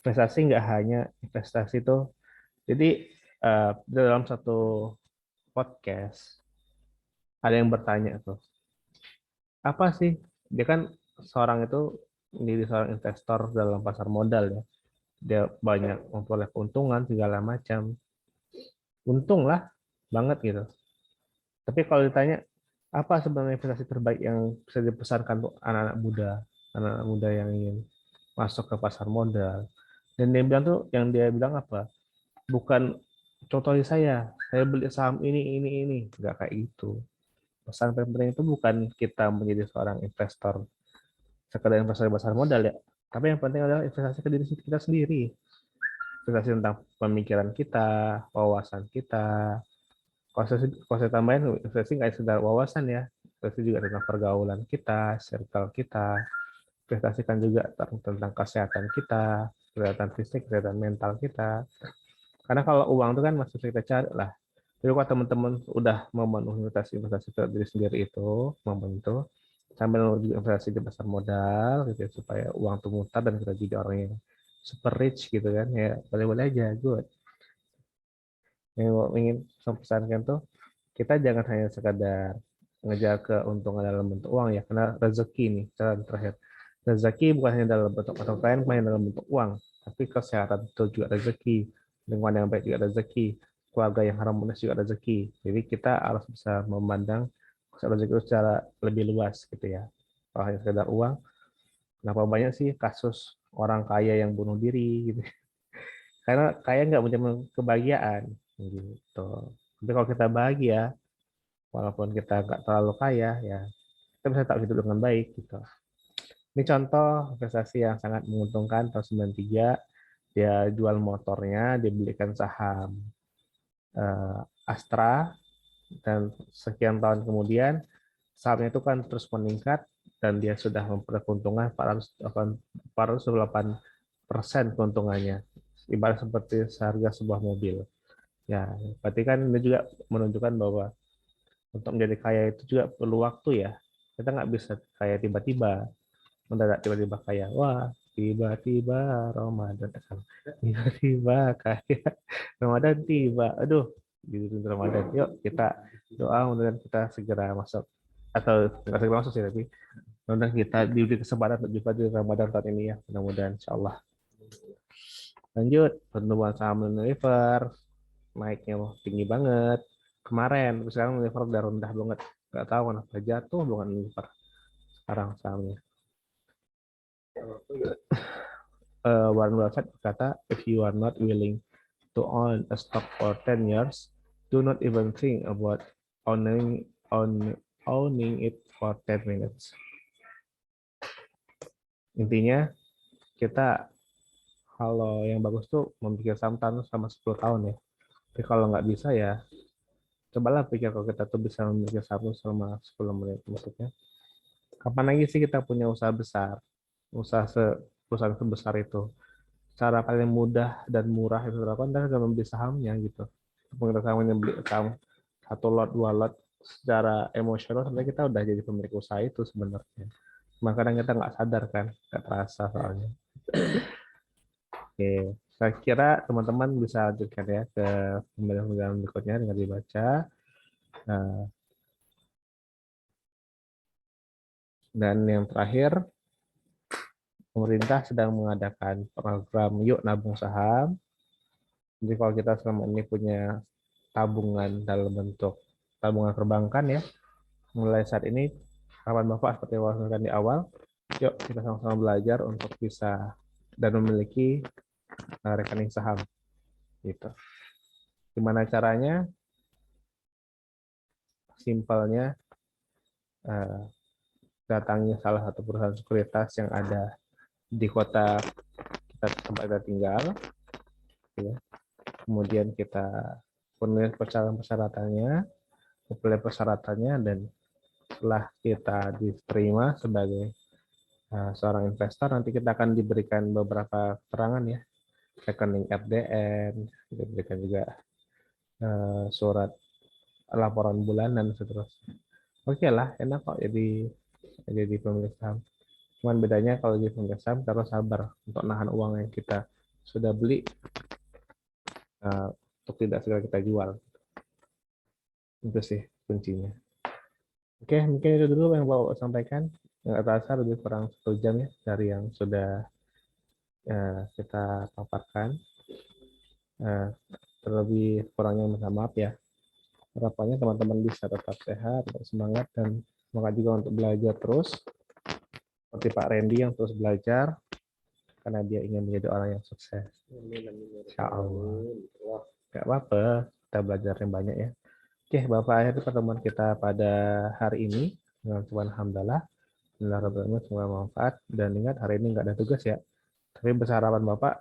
investasi nggak hanya investasi itu. Jadi dalam satu podcast ada yang bertanya tuh, apa sih, dia kan seorang itu menjadi seorang investor dalam pasar modal ya. Dia banyak memperoleh keuntungan segala macam, untung lah banget gitu. Tapi kalau ditanya apa sebenarnya investasi terbaik yang bisa dipesankan untuk anak-anak muda yang ingin masuk ke pasar modal, dan dia bilang tuh, yang dia bilang apa? Bukan contoh saya beli saham ini, nggak kayak gitu. Pesan penting itu bukan kita menjadi seorang investor, sekedar investor di pasar modal ya. Tapi yang penting adalah investasi ke diri kita sendiri, investasi tentang pemikiran kita, wawasan kita. Kalau saya tambahin, investasi nggak sekedar wawasan ya, investasi juga tentang pergaulan kita, circle kita, investasikan juga tentang kesehatan kita, kesehatan fisik, kesehatan mental kita. Karena kalau uang itu kan masih kita cari lah. Jadi kalau teman-teman udah memenuhi investasi ke diri sendiri itu, membantu sambil juga investasi di pasar modal gitu ya, supaya uang itu mutar dan kita jadi orang yang super rich gitu kan ya, boleh-boleh aja, good. Yang ingin saya pesankan tuh, kita jangan hanya sekadar ngejar keuntungan dalam bentuk uang ya, karena rezeki nih cara terakhir, rezeki bukan hanya dalam bentuk atau lain, bukan hanya dalam bentuk uang, tapi kesehatan itu juga rezeki, lingkungan yang baik juga rezeki, keluarga yang harmonis juga rezeki. Jadi kita harus bisa memandang rezeki itu secara lebih luas gitu ya. Kalau hanya sekedar uang, kenapa banyak sih kasus orang kaya yang bunuh diri gitu, karena kaya nggak punya kebahagiaan gitu. Tapi kalau kita bahagia, walaupun kita nggak terlalu kaya ya, kita bisa tak hidup dengan baik gitu. Ini contoh investasi yang sangat menguntungkan tahun 93, dia jual motornya, dia belikan saham Astra, dan sekian tahun kemudian sahamnya itu kan terus meningkat dan dia sudah memperoleh keuntungan 408% keuntungannya, ibarat seperti seharga sebuah mobil. Ya, berarti kan ini juga menunjukkan bahwa untuk menjadi kaya itu juga perlu waktu ya. Kita nggak bisa kaya tiba-tiba, mendadak tiba-tiba kaya. Wah, tiba-tiba Ramadan, tiba-tiba kayak Ramadan tiba. Aduh, di Ramadan. Yuk kita doa mudah-mudahan kita segera masuk, atau nggak segera masuk sih, tapi mudah-mudahan kita diberi kesempatan untuk jumpa di Ramadan tahun ini ya. Mudah-mudahan insya Allah. Lanjut, pertumbuhan saham Unilever naiknya tinggi banget kemarin, tapi sekarang Unilever udah rendah banget. Nggak tahu kenapa jatuh banget Unilever sekarang sahamnya. Warren Buffett berkata, if you are not willing to own a stock for 10 years, do not even think about owning it for 10 minutes. Intinya, kita kalau yang bagus tuh memikir saham selama 10 tahun ya. Tapi kalau nggak bisa ya, cobalah pikir kalau kita tuh bisa memikir saham selama 10 menit. Maksudnya, kapan lagi sih kita punya usaha besar? Perusahaan sebesar itu. Cara paling mudah dan murah itu dilakukan adalah dengan membeli sahamnya gitu. Pengen sahamnya beli saham satu lot dua lot secara emosional sebenarnya kita udah jadi pemilik usaha itu sebenarnya. Cuma kadang kita nggak sadar kan, nggak terasa soalnya. Oke, saya kira teman-teman bisa lanjutkan ya ke pembelajaran berikutnya dengan dibaca. Nah, dan yang terakhir, pemerintah sedang mengadakan program Yuk Nabung Saham. Jadi kalau kita selama ini punya tabungan dalam bentuk tabungan perbankan ya, mulai saat ini kawan Bapak seperti yang saya di awal, yuk kita sama-sama belajar untuk bisa dan memiliki rekening saham gitu. Gimana caranya? Simpelnya datangi salah satu perusahaan sekuritas yang ada di kota kita tempat kita tinggal ya. Kemudian kita penuhi persyaratannya dan setelah kita diterima sebagai seorang investor, nanti kita akan diberikan beberapa keterangan ya, rekening FDN, diberikan juga surat laporan bulanan dan seterusnya. Oke lah, enak kok jadi pemilik saham. Cuman bedanya kalau jadi pemilik saham, kita harus sabar untuk nahan uang yang kita sudah beli untuk tidak segera kita jual. Itu sih kuncinya. Oke, mungkin itu dulu yang Bapak sampaikan. Nggak terasa lebih kurang 1 jam ya dari yang sudah kita paparkan. Terlebih kurangnya minta maaf ya. Harapannya teman-teman bisa tetap sehat, tetap semangat, dan semangat juga untuk belajar terus. Seperti Pak Randy yang terus belajar, karena dia ingin menjadi orang yang sukses. Insya Allah. Nggak apa-apa, kita belajar yang banyak ya. Oke, Bapak, akhir pertemuan kita pada hari ini. Dengan Tuhan Alhamdulillah. Semoga bermanfaat. Dan ingat, hari ini nggak ada tugas ya. Tapi besar harapan Bapak,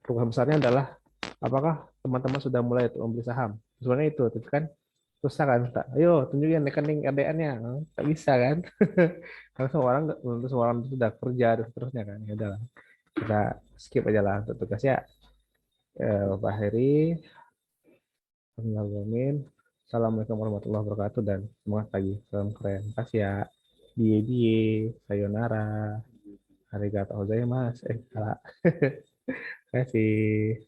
tugas besarnya adalah apakah teman-teman sudah mulai membeli saham? Sebenarnya itu kan susah kan? Ayo tunjukin rekening RDN-nya, tak bisa kan? Karena semua orang itu sudah kerja dan seterusnya kan. Ya udahlah, kita skip aja lah untuk tugasnya. Bapak Heri, Assalamualaikum warahmatullahi wabarakatuh dan semangat pagi, salam keren, kasih ya, bie sayonara, arigatou gozaimasu, salah, kasih.